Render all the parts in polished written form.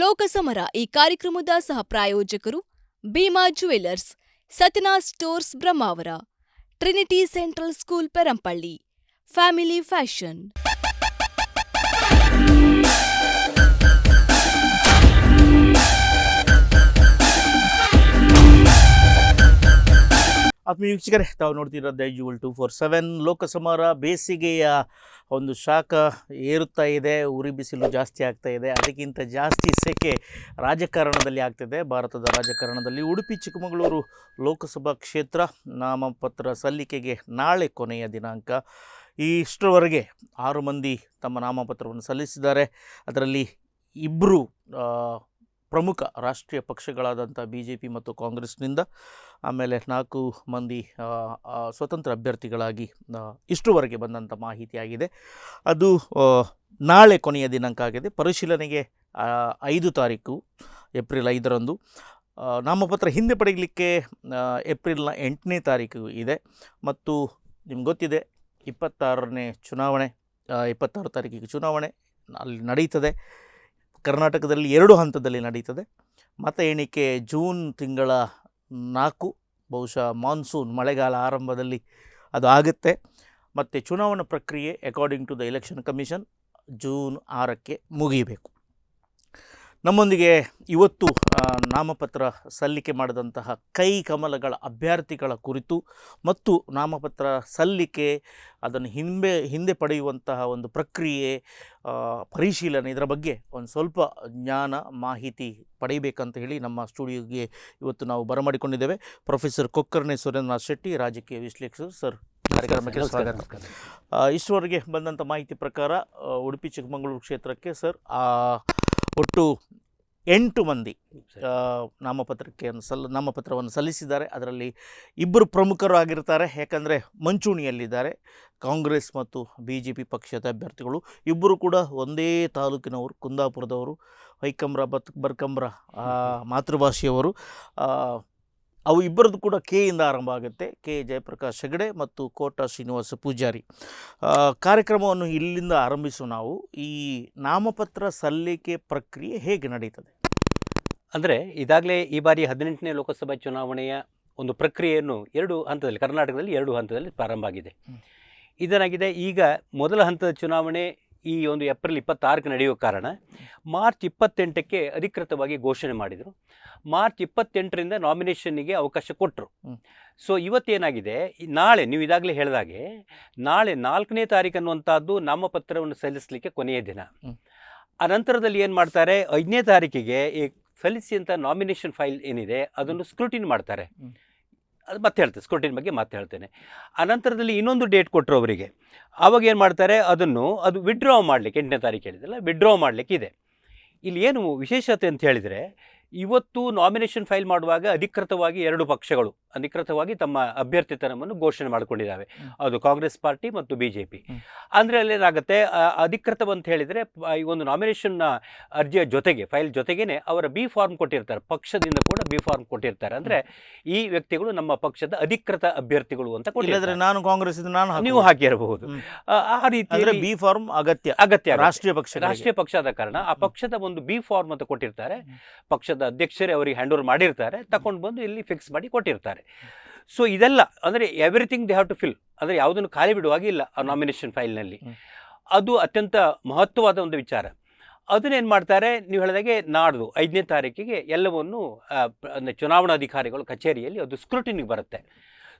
ಲೋಕಸಮರ ಈ ಕಾರ್ಯಕ್ರಮದ ಸಹ ಪ್ರಾಯೋಜಕರು Bhima jewellers, Satyanath stores Brahmavara, Trinity central school Perampalli, family fashion. ಆತ್ಮೀಯ ವೀಕ್ಷಕರೇ, ತಾವು ನೋಡ್ತಿರೋದು ಯೂಲ್ 247 ಲೋಕಸಮರ. ಬೇಸಿಗೆಯ ಒಂದು ಶಾಖ ಏರುತ್ತಾ ಇದೆ, ಉರಿ ಬಿಸಿಲು ಜಾಸ್ತಿ ಆಗ್ತಾ ಇದೆ. ಅದಕ್ಕಿಂತ ಜಾಸ್ತಿ ಸೆಕೆ ರಾಜಕಾರಣದಲ್ಲಿ ಆಗ್ತಿದೆ. ಭಾರತದ ರಾಜಕಾರಣದಲ್ಲಿ ಉಡುಪಿ ಚಿಕ್ಕಮಗಳೂರು ಲೋಕಸಭಾ ಕ್ಷೇತ್ರ ನಾಮಪತ್ರ ಸಲ್ಲಿಕೆಗೆ ನಾಳೆ ಕೊನೆಯ ದಿನಾಂಕ. ಇಷ್ಟರವರೆಗೆ 6 ಮಂದಿ ತಮ್ಮ ನಾಮಪತ್ರವನ್ನು ಸಲ್ಲಿಸಿದ್ದಾರೆ. ಅದರಲ್ಲಿ 2 ಪ್ರಮುಖ ರಾಷ್ಟ್ರೀಯ ಪಕ್ಷಗಳಾದಂಥ BJP ಮತ್ತು ಕಾಂಗ್ರೆಸ್ನಿಂದ, ಆಮೇಲೆ 4 ಮಂದಿ ಸ್ವತಂತ್ರ ಅಭ್ಯರ್ಥಿಗಳಾಗಿ ಇಷ್ಟರವರೆಗೆ ಬಂದಂಥ ಮಾಹಿತಿಯಾಗಿದೆ. ಅದು ನಾಳೆ ಕೊನೆಯ ದಿನಾಂಕ ಆಗಿದೆ. ಪರಿಶೀಲನೆಗೆ 5 ತಾರೀಕು ಏಪ್ರಿಲ್ 5ರಂದು, ನಾಮಪತ್ರ ಹಿಂದೆ ಪಡೆಯಲಿಕ್ಕೆ ಏಪ್ರಿಲ್ನ 8ನೇ ತಾರೀಕು ಇದೆ. ಮತ್ತು ನಿಮ್ಗೆ ಗೊತ್ತಿದೆ, 26ನೇ ಚುನಾವಣೆ, 26 ತಾರೀಕಿಗೆ ಚುನಾವಣೆ ಅಲ್ಲಿ ನಡೀತದೆ. ಕರ್ನಾಟಕದಲ್ಲಿ 2 ಹಂತದಲ್ಲಿ ನಡೀತದೆ. ಮತ ಎಣಿಕೆ ಜೂನ್ ತಿಂಗಳ 4, ಬಹುಶಃ ಮಾನ್ಸೂನ್ ಮಳೆಗಾಲ ಆರಂಭದಲ್ಲಿ ಅದು ಆಗುತ್ತೆ. ಮತ್ತು ಚುನಾವಣಾ ಪ್ರಕ್ರಿಯೆ according to the election commission June 6ಕ್ಕೆ ಮುಗಿಯಬೇಕು. ನಮ್ಮೊಂದಿಗೆ ಇವತ್ತು ನಾಮಪತ್ರ ಸಲ್ಲಿಕೆ ಮಾಡಿದಂತಹ ಕೈ ಕಮಲಗಳ ಅಭ್ಯರ್ಥಿಗಳ ಕುರಿತು ಮತ್ತು ನಾಮಪತ್ರ ಸಲ್ಲಿಕೆ, ಅದನ್ನು ಹಿಂದೆ ಪಡೆಯುವಂತಹ ಒಂದು ಪ್ರಕ್ರಿಯೆ, ಪರಿಶೀಲನೆ, ಇದರ ಬಗ್ಗೆ ಒಂದು ಸ್ವಲ್ಪ ಜ್ಞಾನ ಮಾಹಿತಿ ಪಡೆಯಬೇಕಂತ ಹೇಳಿ ನಮ್ಮ ಸ್ಟುಡಿಯೋಗೆ ಇವತ್ತು ನಾವು ಬರಮಾಡಿಕೊಂಡಿದ್ದೇವೆ. ಪ್ರೊಫೆಸರ್ ಕೊಕ್ಕರ್ಣೆ ಸುರೇಂದ್ರನಾಥ್ ಶೆಟ್ಟಿ, ರಾಜಕೀಯ ವಿಶ್ಲೇಷಕರು. ಸರ್, ಕಾರ್ಯಕ್ರಮಕ್ಕೆ ಸ್ವಾಗತ. ಇಷ್ಟರವರೆಗೆ ಬಂದಂಥ ಮಾಹಿತಿ ಪ್ರಕಾರ ಉಡುಪಿ ಚಿಕ್ಕಮಗಳೂರು ಕ್ಷೇತ್ರಕ್ಕೆ ಸರ್ ಒಟ್ಟು 8 ಮಂದಿ ನಾಮಪತ್ರವನ್ನು ಸಲ್ಲಿಸಿದ್ದಾರೆ. ಅದರಲ್ಲಿ 2 ಪ್ರಮುಖರು ಆಗಿರ್ತಾರೆ, ಯಾಕಂದರೆ ಮುಂಚೂಣಿಯಲ್ಲಿದ್ದಾರೆ. ಕಾಂಗ್ರೆಸ್ ಮತ್ತು BJP ಪಕ್ಷದ ಅಭ್ಯರ್ಥಿಗಳು 2 ಕೂಡ ಒಂದೇ ತಾಲೂಕಿನವರು, ಕುಂದಾಪುರದವರು, ಹೊಯ್ಕಮ್ರ ಬರ್ಕಮ್ರ ಮಾತೃಭಾಷೆಯವರು. ಅವು ಇಬ್ಬರದ್ದು ಕೂಡ ಕೆಯಿಂದ ಆರಂಭ ಆಗುತ್ತೆ. ಕೆ ಜಯಪ್ರಕಾಶ್ ಹೆಗಡೆ ಮತ್ತು ಕೋಟ ಶ್ರೀನಿವಾಸ ಪೂಜಾರಿ. ಕಾರ್ಯಕ್ರಮವನ್ನು ಇಲ್ಲಿಂದ ಆರಂಭಿಸು. ನಾವು ಈ ನಾಮಪತ್ರ ಸಲ್ಲಿಕೆ ಪ್ರಕ್ರಿಯೆ ಹೇಗೆ ನಡೀತದೆ? ಅಂದರೆ ಈಗಾಗಲೇ ಈ ಬಾರಿ 18ನೇ ಲೋಕಸಭಾ ಚುನಾವಣೆಯ ಒಂದು ಪ್ರಕ್ರಿಯೆಯನ್ನು 2 ಹಂತದಲ್ಲಿ, ಕರ್ನಾಟಕದಲ್ಲಿ 2 ಹಂತದಲ್ಲಿ ಪ್ರಾರಂಭ ಆಗಿದೆ. ಇದನ್ನಾಗಿದೆ. ಈಗ ಮೊದಲ ಹಂತದ ಚುನಾವಣೆ ಈ ಒಂದು ಏಪ್ರಿಲ್ 26ಕ್ಕೆ ನಡೆಯುವ ಕಾರಣ ಮಾರ್ಚ್ 28ಕ್ಕೆ ಅಧಿಕೃತವಾಗಿ ಘೋಷಣೆ ಮಾಡಿದರು. ಮಾರ್ಚ್ 28ರಿಂದ ನಾಮಿನೇಷನ್ನಿಗೆ ಅವಕಾಶ ಕೊಟ್ಟರು. ಸೊ ಇವತ್ತೇನಾಗಿದೆ, ನಾಳೆ ನೀವು ಇದಾಗಲೇ ಹೇಳಿದಾಗೆ ನಾಳೆ 4ನೇ ತಾರೀಕು ಅನ್ನುವಂಥದ್ದು ನಾಮಪತ್ರವನ್ನು ಸಲ್ಲಿಸಲಿಕ್ಕೆ ಕೊನೆಯ ದಿನ. ಅನಂತರದಲ್ಲಿ ಏನು ಮಾಡ್ತಾರೆ, 5ನೇ ತಾರೀಕಿಗೆ ಈ ಸಲ್ಲಿಸಿದಂಥ ನಾಮಿನೇಷನ್ ಫೈಲ್ ಏನಿದೆ ಅದನ್ನು ಸ್ಕ್ರೂಟಿನಿ ಮಾಡ್ತಾರೆ. ಅದು ಮತ್ತೆ ಹೇಳ್ತೇನೆ, ಸ್ಕ್ರೂಟಿನಿ ಬಗ್ಗೆ ಮತ್ತೆ ಹೇಳ್ತೇನೆ. ಅನಂತರದಲ್ಲಿ ಇನ್ನೊಂದು ಡೇಟ್ ಕೊಟ್ಟರು ಅವರಿಗೆ. ಆವಾಗ ಏನು ಮಾಡ್ತಾರೆ, ಅದು ವಿಡ್ರಾ ಮಾಡಲಿಕ್ಕೆ 8ನೇ ತಾರೀಕು ಹೇಳಿದಲ್ಲ, ವಿಡ್ರಾ ಮಾಡಲಿಕ್ಕಿದೆ. ಇಲ್ಲಿ ಏನು ವಿಶೇಷತೆ ಅಂತ ಹೇಳಿದರೆ, ಇವತ್ತು ನಾಮಿನೇಷನ್ ಫೈಲ್ ಮಾಡುವಾಗ ಅಧಿಕೃತವಾಗಿ 2 ಪಕ್ಷಗಳು ಅಧಿಕೃತವಾಗಿ ತಮ್ಮ ಅಭ್ಯರ್ಥಿತನವನ್ನು ಘೋಷಣೆ ಮಾಡಿಕೊಂಡಿದ್ದಾವೆ. ಅದು ಕಾಂಗ್ರೆಸ್ ಪಾರ್ಟಿ ಮತ್ತು BJP. ಅಂದರೆ ಅಲ್ಲೇನಾಗುತ್ತೆ, ಅಧಿಕೃತವಂತ ಹೇಳಿದರೆ ಈ ಒಂದು ನಾಮಿನೇಷನ್ನ ಅರ್ಜಿಯ ಜೊತೆಗೆ, ಫೈಲ್ ಜೊತೆಗೇ ಅವರ B ಫಾರ್ಮ್ ಕೊಟ್ಟಿರ್ತಾರೆ, ಪಕ್ಷದಿಂದ ಕೂಡ B ಫಾರ್ಮ್ ಕೊಟ್ಟಿರ್ತಾರೆ. ಅಂದರೆ ಈ ವ್ಯಕ್ತಿಗಳು ನಮ್ಮ ಪಕ್ಷದ ಅಧಿಕೃತ ಅಭ್ಯರ್ಥಿಗಳು ಅಂತ ಕೊಟ್ಟಿದ್ದಾರೆ. ನಾನು ಕಾಂಗ್ರೆಸ್, ನೀವು ಹಾಕಿರಬಹುದು. ಆ ರೀತಿ B ಫಾರ್ಮ್ ಅಗತ್ಯ ರಾಷ್ಟ್ರೀಯ ಪಕ್ಷ ಆದ ಕಾರಣ ಆ ಪಕ್ಷದ ಒಂದು B ಫಾರ್ಮ್ ಅಂತ ಕೊಟ್ಟಿರ್ತಾರೆ. ಪಕ್ಷದ ಅಧ್ಯಕ್ಷರೇ ಅವರಿಗೆ ಹ್ಯಾಂಡ್ ಓವರ್ ಮಾಡಿರ್ತಾರೆ, ತಗೊಂಡು ಬಂದು ಇಲ್ಲಿ ಫಿಕ್ಸ್ ಮಾಡಿ ಕೊಟ್ಟಿರ್ತಾರೆ. ಸೊ ಇದೆಲ್ಲ ಅಂದರೆ everything they have to fill, ಅಂದರೆ ಯಾವುದನ್ನು ಖಾಲಿ ಬಿಡುವಾಗಿಲ್ಲ ಆ ನಾಮಿನೇಷನ್ ಫೈಲ್ನಲ್ಲಿ. ಅದು ಅತ್ಯಂತ ಮಹತ್ವವಾದ ಒಂದು ವಿಚಾರ. ಅದನ್ನೇನು ಮಾಡ್ತಾರೆ, ನೀವು ಹೇಳಿದಾಗೆ ನಾಡ್ದು 5ನೇ ತಾರೀಕಿಗೆ ಎಲ್ಲವನ್ನು ಚುನಾವಣಾಧಿಕಾರಿಗಳು ಕಚೇರಿಯಲ್ಲಿ ಅದು ಸ್ಕ್ರೂಟಿನಿಗೆ ಬರುತ್ತೆ.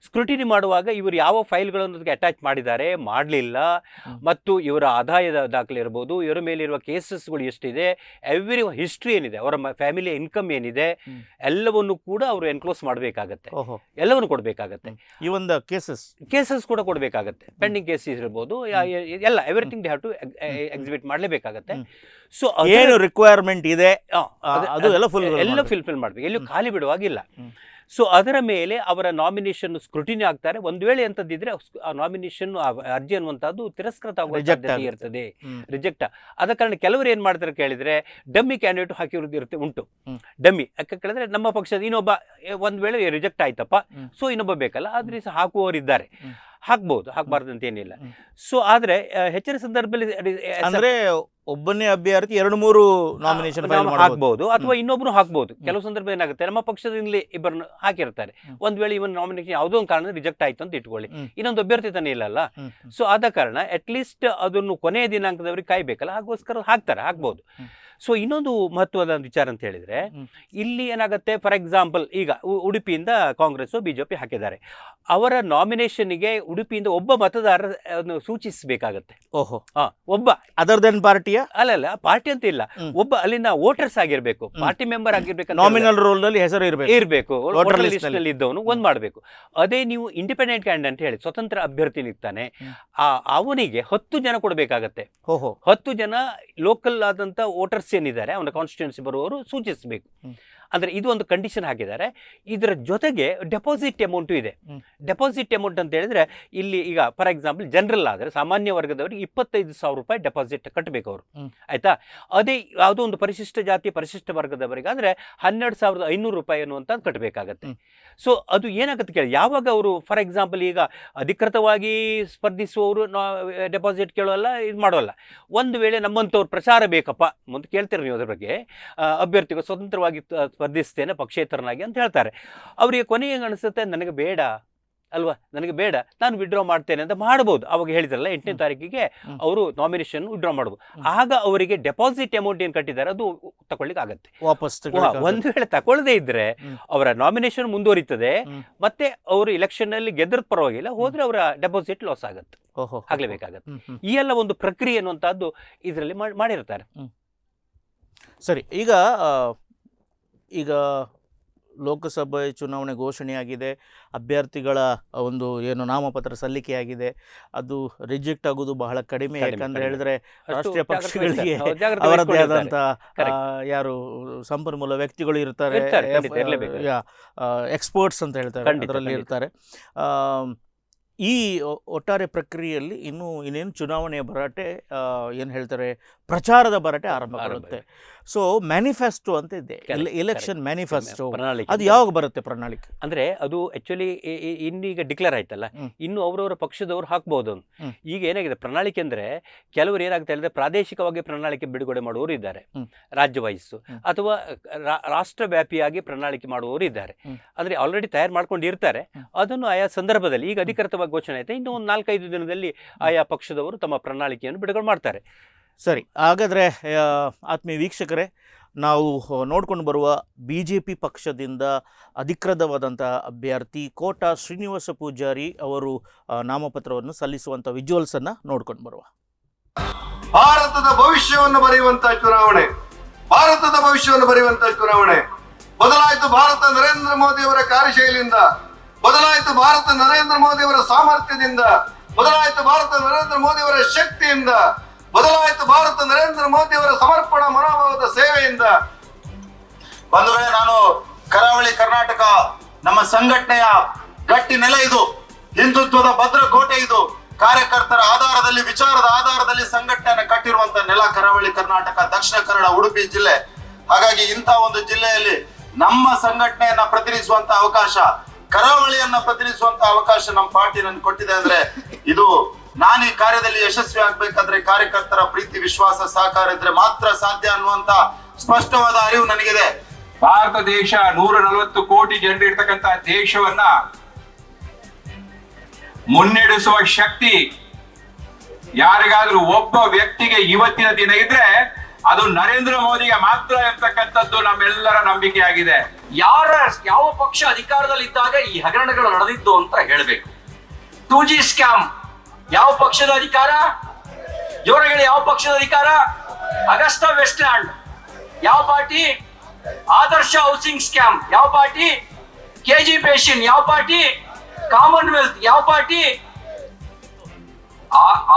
ಸ್ಕ್ರೂಟಿನಿ ಮಾಡುವಾಗ ಇವರು ಯಾವ ಫೈಲ್ಗಳನ್ನು ಅದಕ್ಕೆ ಅಟ್ಯಾಚ್ ಮಾಡಿದ್ದಾರೆ, ಮಾಡಲಿಲ್ಲ, ಮತ್ತು ಇವರ ಆದಾಯದ ದಾಖಲೆ ಇರ್ಬೋದು, ಇವರ ಮೇಲಿರುವ ಕೇಸಸ್ಗಳು ಎಷ್ಟಿದೆ, ಎವ್ರಿ ಹಿಸ್ಟ್ರಿ ಏನಿದೆ, ಅವರ ಫ್ಯಾಮಿಲಿಯ ಇನ್ಕಮ್ ಏನಿದೆ, ಎಲ್ಲವನ್ನು ಕೂಡ ಅವರು ಎನ್ಕ್ಲೋಸ್ ಮಾಡಬೇಕಾಗತ್ತೆ, ಎಲ್ಲವನ್ನು ಕೊಡಬೇಕಾಗತ್ತೆ. ಈ ಒಂದು ಕೇಸಸ್ ಕೂಡ ಕೊಡಬೇಕಾಗತ್ತೆ. ಪೆಂಡಿಂಗ್ ಕೇಸಸ್ ಇರ್ಬೋದು, ಎಲ್ಲ everything they have to exhibit ಮಾಡಲೇಬೇಕಾಗತ್ತೆ. ಸೊ ಏನು ರಿಕ್ವೈರ್ಮೆಂಟ್ ಇದೆ ಎಲ್ಲ ಫುಲ್ಫಿಲ್ ಮಾಡಬೇಕು, ಎಲ್ಲೂ ಖಾಲಿ ಬಿಡುವಾಗಿಲ್ಲ. ಸೊ ಅದರ ಮೇಲೆ ಅವರ ನಾಮಿನೇಷನ್ ಸ್ಕ್ರೂಟಿನಿ ಆಗ್ತಾರೆ. ಒಂದು ವೇಳೆ ಎಂಥದ್ದಿದ್ರೆ ಆ ನಾಮಿನೇಷನ್ ಅರ್ಜಿ ಅನ್ನುವಂಥದ್ದು ತಿರಸ್ಕೃತ ಇರ್ತದೆ, ರಿಜೆಕ್ಟ್. ಆದ ಕಾರಣ ಕೆಲವರು ಏನು ಮಾಡ್ತಾರೆ ಕೇಳಿದರೆ, ಡಮ್ಮಿ ಕ್ಯಾಂಡಿಡೇಟ್ ಹಾಕಿರೋದು ಉಂಟು. ಡಮ್ಮಿ ಯಾಕೆ ಕೇಳಿದ್ರೆ, ನಮ್ಮ ಪಕ್ಷದ ಇನ್ನೊಬ್ಬ ಒಂದು ವೇಳೆ ರಿಜೆಕ್ಟ್ ಆಯ್ತಪ್ಪ, ಸೊ ಇನ್ನೊಬ್ಬ ಬೇಕಲ್ಲ, ಆದ್ರೆ ಹಾಕುವವರಿದ್ದಾರೆ. ಹಾಕ್ಬಹುದು, ಹಾಕ್ಬಾರ್ದು ಅಂತ ಏನಿಲ್ಲ. ಸೊ ಆದ್ರೆ ಹೆಚ್ಚಿನ ಸಂದರ್ಭದಲ್ಲಿ ಅಂದ್ರೆ ಒಬ್ಬನೇ ಅಭ್ಯರ್ಥಿ 2-3 ನಾಮಿನೇಷನ್ ಹಾಕ್ಬಹುದು ಅಥವಾ ಇನ್ನೊಬ್ರು ಹಾಕ್ಬಹುದು. ಕೆಲವು ಸಂದರ್ಭ ಏನಾಗುತ್ತೆ, ನಮ್ಮ ಪಕ್ಷದಿಂದಲೇ ಇಬ್ಬರನ್ನು ಹಾಕಿರ್ತಾರೆ, ಒಂದ್ ವೇಳೆ ಇವನ್ ನಾಮಿನೇಷನ್ ಯಾವುದೋ ಒಂದು ಕಾರಣ ರಿಜೆಕ್ಟ್ ಆಯ್ತು ಅಂತ ಇಟ್ಕೊಳ್ಳಿ, ಇನ್ನೊಂದು ಅಭ್ಯರ್ಥಿ ತಾನೇ ಇಲ್ಲಲ್ಲ. ಸೊ ಆದ ಕಾರಣ ಅಟ್ ಲೀಸ್ಟ್ ಅದನ್ನು ಕೊನೆಯ ದಿನಾಂಕದವರಿಗೆ ಕಾಯ್ಬೇಕಲ್ಲ, ಹಾಗೋಸ್ಕರ ಹಾಕ್ಬಹುದು. ಸೊ ಇನ್ನೊಂದು ಮಹತ್ವದ ವಿಚಾರ ಅಂತ ಹೇಳಿದ್ರೆ, ಇಲ್ಲಿ ಏನಾಗುತ್ತೆ, ಫಾರ್ ಎಕ್ಸಾಂಪಲ್ ಈಗ ಉಡುಪಿಯಿಂದ ಕಾಂಗ್ರೆಸ್ ಬಿಜೆಪಿ ಹಾಕಿದ್ದಾರೆ, ಅವರ ನಾಮಿನೇಷನ್ಗೆ ಉಡುಪಿಯಿಂದ ಒಬ್ಬ ಮತದಾರ ಸೂಚಿಸಬೇಕಾಗತ್ತೆ. ಓಹೋ, ಒಬ್ಬ ಅದರ್ ದೆನ್ ಪಾರ್ಟಿಯ ಅಲ್ಲ ಪಾರ್ಟಿ ಅಂತ ಇಲ್ಲ, ಒಬ್ಬ ಅಲ್ಲಿನ ವೋಟರ್ಸ್ ಆಗಿರ್ಬೇಕು, ಪಾರ್ಟಿ ಮೆಂಬರ್ ಆಗಿರ್ಬೇಕು, ನಾಮಿನಲ್ ರೋಲ್ ನಲ್ಲಿ ಹೆಸರು ಇರಬೇಕು, ವೋಟರ್ ಲಿಸ್ಟ್ ನಲ್ಲಿ ಇದ್ದವನು ಒಂದ್ ಮಾಡ್ಬೇಕು. ಅದೇ ನೀವು ಇಂಡಿಪೆಂಡೆಂಟ್ ಕ್ಯಾಂಡಿಡೇಟ್ ಅಂತ ಹೇಳಿ ಸ್ವತಂತ್ರ ಅಭ್ಯರ್ಥಿ ನಿಂತಾನೆ, ಅವನಿಗೆ 10 ಜನ ಕೊಡ್ಬೇಕಾಗತ್ತೆ. 10 ಜನ ಲೋಕಲ್ ಆದಂತ ವೋಟರ್ಸ್ ಏನಿದ್ದಾರೆ ಅವನ ಕಾನ್ಸ್ಟಿಟ್ಯೂನ್ಸಿ ಬರುವವರು ಸೂಚಿಸಬೇಕು. ಅಂದ್ರೆ ಇದು ಒಂದು ಕಂಡೀಷನ್ ಹಾಕಿದ್ದಾರೆ. ಇದರ ಜೊತೆಗೆ ಡೆಪಾಸಿಟ್ ಅಮೌಂಟು ಇದೆ. ಡೆಪಾಸಿಟ್ ಅಮೌಂಟ್ ಅಂತ ಹೇಳಿದ್ರೆ, ಇಲ್ಲಿ ಈಗ ಫಾರ್ ಎಕ್ಸಾಂಪಲ್ ಜನರಲ್ ಆದ್ರೆ ಸಾಮಾನ್ಯ ವರ್ಗದವರಿಗೆ 25,000 ರೂಪಾಯಿ ಡೆಪಾಸಿಟ್ ಕಟ್ಟಬೇಕು ಅವರು, ಆಯ್ತಾ. ಅದೇ ಯಾವುದೋ ಒಂದು ಪರಿಶಿಷ್ಟ ಜಾತಿ ಪರಿಶಿಷ್ಟ ವರ್ಗದವರಿಗಾದ್ರೆ 12,500 ರೂಪಾಯಿ ಅನ್ನುವಂಥದ್ದು ಕಟ್ಟಬೇಕಾಗತ್ತೆ. ಸೊ ಅದು ಏನಾಗುತ್ತೆ ಕೇಳಿ, ಯಾವಾಗ ಅವರು ಫಾರ್ ಎಕ್ಸಾಂಪಲ್ ಈಗ ಅಧಿಕೃತವಾಗಿ ಸ್ಪರ್ಧಿಸುವವರು ಡೆಪಾಸಿಟ್ ಕೇಳೋಲ್ಲ, ಇದು ಮಾಡೋಲ್ಲ. ಒಂದು ವೇಳೆ ನಮ್ಮಂಥವ್ರು ಪ್ರಚಾರ ಬೇಕಪ್ಪ ಮುಂದೆ ಕೇಳ್ತೀರಿ ನೀವು ಅದ್ರ ಬಗ್ಗೆ, ಅಭ್ಯರ್ಥಿಗಳು ಸ್ವತಂತ್ರವಾಗಿ ಸ್ಪರ್ಧಿಸ್ತೇನೆ ಪಕ್ಷೇತರನಾಗಿ ಅಂತ ಹೇಳ್ತಾರೆ. ಅವರಿಗೆ ಕೊನೆಗೆ ಅನಿಸುತ್ತೆ, ನನಗೆ ಬೇಡ ಅಲ್ವಾ, ನನಗೆ ಬೇಡ, ನಾನು ವಿಡ್ರಾ ಮಾಡ್ತೇನೆ ಅಂತ ಮಾಡ್ಬೋದು. ಅವಾಗ ಹೇಳಿದ್ರಲ್ಲ 8ನೇ ತಾರೀಕಿಗೆ ಅವರು ನಾಮಿನೇಷನ್ ವಿಡ್ರಾ ಮಾಡ್ಬೋದು. ಆಗ ಅವರಿಗೆ ಡೆಪಾಸಿಟ್ ಅಮೌಂಟ್ ಏನು ಕಟ್ಟಿದ್ದಾರೆ ಅದು ತಗೊಳ್ಳಿಕ್ಕೆ ಆಗತ್ತೆ ವಾಪಸ್. ಒಂದು ವೇಳೆ ತಗೊಳ್ಳದೇ ಇದ್ರೆ ಅವರ ನಾಮಿನೇಷನ್ ಮುಂದುವರಿತದೆ, ಮತ್ತೆ ಅವರು ಎಲೆಕ್ಷನ್ ನಲ್ಲಿ ಗೆದ್ದರದ ಪರವಾಗಿಲ್ಲ, ಹೋದ್ರೆ ಅವರ ಡೆಪಾಸಿಟ್ ಲಾಸ್ ಆಗತ್ತೆ, ಆಗ್ಲೇಬೇಕಾಗತ್ತೆ. ಈ ಎಲ್ಲ ಒಂದು ಪ್ರಕ್ರಿಯೆ ಅನ್ನುವಂಥದ್ದು ಇದರಲ್ಲಿ ಮಾಡಿರ್ತಾರೆ. ಸರಿ, ಈಗ ಲೋಕಸಭೆ ಚುನಾವಣೆ ಘೋಷಣೆಯಾಗಿದೆ, ಅಭ್ಯರ್ಥಿಗಳ ಒಂದು ಏನು ನಾಮಪತ್ರ ಸಲ್ಲಿಕೆಯಾಗಿದೆ, ಅದು ರಿಜೆಕ್ಟ್ ಆಗೋದು ಬಹಳ ಕಡಿಮೆ. ಯಾಕಂದ್ರೆ ಹೇಳಿದ್ರೆ ರಾಷ್ಟ್ರೀಯ ಪಕ್ಷಗಳಿಗೆ ಅವರದ್ದೇ ಆದಂಥ ಯಾರು ಸಂಪನ್ಮೂಲ ವ್ಯಕ್ತಿಗಳು ಇರ್ತಾರೆ, ಎಕ್ಸ್ಪರ್ಟ್ಸ್ ಅಂತ ಹೇಳ್ತಾರೆ, ಅದರಲ್ಲಿ ಇರ್ತಾರೆ. ಈ ಒಟ್ಟಾರೆ ಪ್ರಕ್ರಿಯೆಯಲ್ಲಿ ಇನ್ನೇನು ಚುನಾವಣೆಯ ಭರಾಟೆ, ಏನು ಹೇಳ್ತಾರೆ, ಪ್ರಚಾರದ ಭರಾಟೆ ಆರಂಭ ಆಗುತ್ತೆ. ಸೊ ಮ್ಯಾನಿಫೆಸ್ಟೋ ಅಂತ ಇದೆ, ಎಲೆಕ್ಷನ್ ಮ್ಯಾನಿಫೆಸ್ಟೋ, ಅದು ಯಾವಾಗ ಬರುತ್ತೆ ಪ್ರಣಾಳಿಕೆ? ಅಂದ್ರೆ ಅದು ಆಕ್ಚುಲಿ ಇನ್ನೀಗ ಡಿಕ್ಲೇರ್ ಆಯ್ತಲ್ಲ, ಇನ್ನು ಅವರವರ ಪಕ್ಷದವ್ರು ಹಾಕ್ಬಹುದು. ಈಗ ಏನಾಗಿದೆ ಪ್ರಣಾಳಿಕೆ ಅಂದ್ರೆ, ಕೆಲವರು ಏನಾಗುತ್ತೆ ಹೇಳಿದ್ರೆ ಪ್ರಾದೇಶಿಕವಾಗಿ ಪ್ರಣಾಳಿಕೆ ಬಿಡುಗಡೆ ಮಾಡುವವರು ಇದ್ದಾರೆ, ರಾಜ್ಯ ವೈಸು ಅಥವಾ ರಾಷ್ಟ್ರವ್ಯಾಪಿಯಾಗಿ ಪ್ರಣಾಳಿಕೆ ಮಾಡುವವರು ಇದ್ದಾರೆ. ಅಂದ್ರೆ ಆಲ್ರೆಡಿ ತಯಾರು ಮಾಡ್ಕೊಂಡು ಇರ್ತಾರೆ, ಅದನ್ನು ಆಯಾ ಸಂದರ್ಭದಲ್ಲಿ ಈಗ ಅಧಿಕೃತವಾಗಿ ಘೋಷಣೆ ಆಯ್ತು, ಇನ್ನು ಒಂದು 4-5 ದಿನದಲ್ಲಿ ಆಯಾ ಪಕ್ಷದವರು ತಮ್ಮ ಪ್ರಣಾಳಿಕೆಯನ್ನು ಬಿಡುಗಡೆ ಮಾಡ್ತಾರೆ. ಸರಿ, ಹಾಗಾದರೆ ಆತ್ಮೀಯ ವೀಕ್ಷಕರೇ, ನಾವು ನೋಡ್ಕೊಂಡು ಬರುವ BJP ಪಕ್ಷದಿಂದ ಅಧಿಕೃತವಾದಂಥ ಅಭ್ಯರ್ಥಿ ಕೋಟಾ ಶ್ರೀನಿವಾಸ ಪೂಜಾರಿ ಅವರು ನಾಮಪತ್ರವನ್ನು ಸಲ್ಲಿಸುವಂಥ ವಿಜುವಲ್ಸನ್ನು ನೋಡ್ಕೊಂಡು ಬರುವ. ಭಾರತದ ಭವಿಷ್ಯವನ್ನು ಬರೆಯುವಂತಹ ಚುನಾವಣೆ, ಭಾರತದ ಭವಿಷ್ಯವನ್ನು ಬರೆಯುವಂತಹ ಚುನಾವಣೆ. ಬದಲಾಯಿತು ಭಾರತ ನರೇಂದ್ರ ಮೋದಿ ಅವರ ಕಾರ್ಯಶೈಲಿಯಿಂದ, ಬದಲಾಯಿತು ಭಾರತ ನರೇಂದ್ರ ಮೋದಿ ಅವರ ಸಾಮರ್ಥ್ಯದಿಂದ, ಬದಲಾಯಿತು ಭಾರತ ನರೇಂದ್ರ ಮೋದಿ ಅವರ ಶಕ್ತಿಯಿಂದ, ಬದಲಾಯಿತು ಭಾರತ ನರೇಂದ್ರ ಮೋದಿ ಅವರ ಸಮರ್ಪಣಾ ಮನೋಭಾವದ ಸೇವೆಯಿಂದ. ಬಂಧುಗಳೇ, ನಾನು ಕರಾವಳಿ ಕರ್ನಾಟಕ ನಮ್ಮ ಸಂಘಟನೆಯ ಗಟ್ಟಿ ನೆಲೆ ಇದು, ಹಿಂದುತ್ವದ ಭದ್ರಕೋಟೆ ಇದು. ಕಾರ್ಯಕರ್ತರ ಆಧಾರದಲ್ಲಿ, ವಿಚಾರದ ಆಧಾರದಲ್ಲಿ ಸಂಘಟನೆಯನ್ನು ಕಟ್ಟಿರುವಂತ ನೆಲ ಕರಾವಳಿ ಕರ್ನಾಟಕ, ದಕ್ಷಿಣ ಕನ್ನಡ, ಉಡುಪಿ ಜಿಲ್ಲೆ. ಹಾಗಾಗಿ ಇಂಥ ಒಂದು ಜಿಲ್ಲೆಯಲ್ಲಿ ನಮ್ಮ ಸಂಘಟನೆಯನ್ನ ಪ್ರತಿನಿಧಿಸುವಂತ ಅವಕಾಶ, ಕರಾವಳಿಯನ್ನ ಪ್ರತಿನಿಧಿಸುವಂತ ಅವಕಾಶ ನಮ್ಮ ಪಾರ್ಟಿ ನನ್ಗೆ ಕೊಟ್ಟಿದೆ. ಅಂದ್ರೆ ಇದು ನಾನು ಈ ಕಾರ್ಯದಲ್ಲಿ ಯಶಸ್ವಿ ಆಗ್ಬೇಕಾದ್ರೆ ಕಾರ್ಯಕರ್ತರ ಪ್ರೀತಿ, ವಿಶ್ವಾಸ, ಸಹಕಾರ ಇದ್ರೆ ಮಾತ್ರ ಸಾಧ್ಯ ಅನ್ನುವಂತ ಸ್ಪಷ್ಟವಾದ ಅರಿವು ನನಗಿದೆ. ಭಾರತ ದೇಶ 140 ಕೋಟಿ ಜನರು ಇರ್ತಕ್ಕಂತ ದೇಶವನ್ನ ಮುನ್ನಡೆಸುವ ಶಕ್ತಿ ಯಾರಿಗಾದ್ರೂ ಒಬ್ಬ ವ್ಯಕ್ತಿಗೆ ಇವತ್ತಿನ ದಿನ ಇದ್ರೆ ಅದು ನರೇಂದ್ರ ಮೋದಿಗೆ ಮಾತ್ರ ಇರ್ತಕ್ಕಂಥದ್ದು ನಮ್ಮೆಲ್ಲರ ನಂಬಿಕೆ ಆಗಿದೆ. ಯಾವ ಪಕ್ಷ ಅಧಿಕಾರದಲ್ಲಿದ್ದಾಗ ಈ ಹಗರಣಗಳು ನಡೆದಿದ್ದು ಅಂತ ಹೇಳಬೇಕು. 2G ಸ್ಕ್ಯಾಮ್ ಯಾವ ಪಕ್ಷದ ಅಧಿಕಾರ? ಜೋರಗಳಿ ಯಾವ ಪಕ್ಷದ ಅಧಿಕಾರ? ಅಗಸ್ಟಾ ವೆಸ್ಟ್ಲ್ಯಾಂಡ್ ಯಾವ ಪಾರ್ಟಿ? ಆದರ್ಶ ಹೌಸಿಂಗ್ ಸ್ಕ್ಯಾಮ್ ಯಾವ ಪಾರ್ಟಿ? KG ಬೇಸಿನ್ ಯಾವ ಪಾರ್ಟಿ? ಕಾಮನ್ವೆಲ್ತ್ ಯಾವ ಪಾರ್ಟಿ?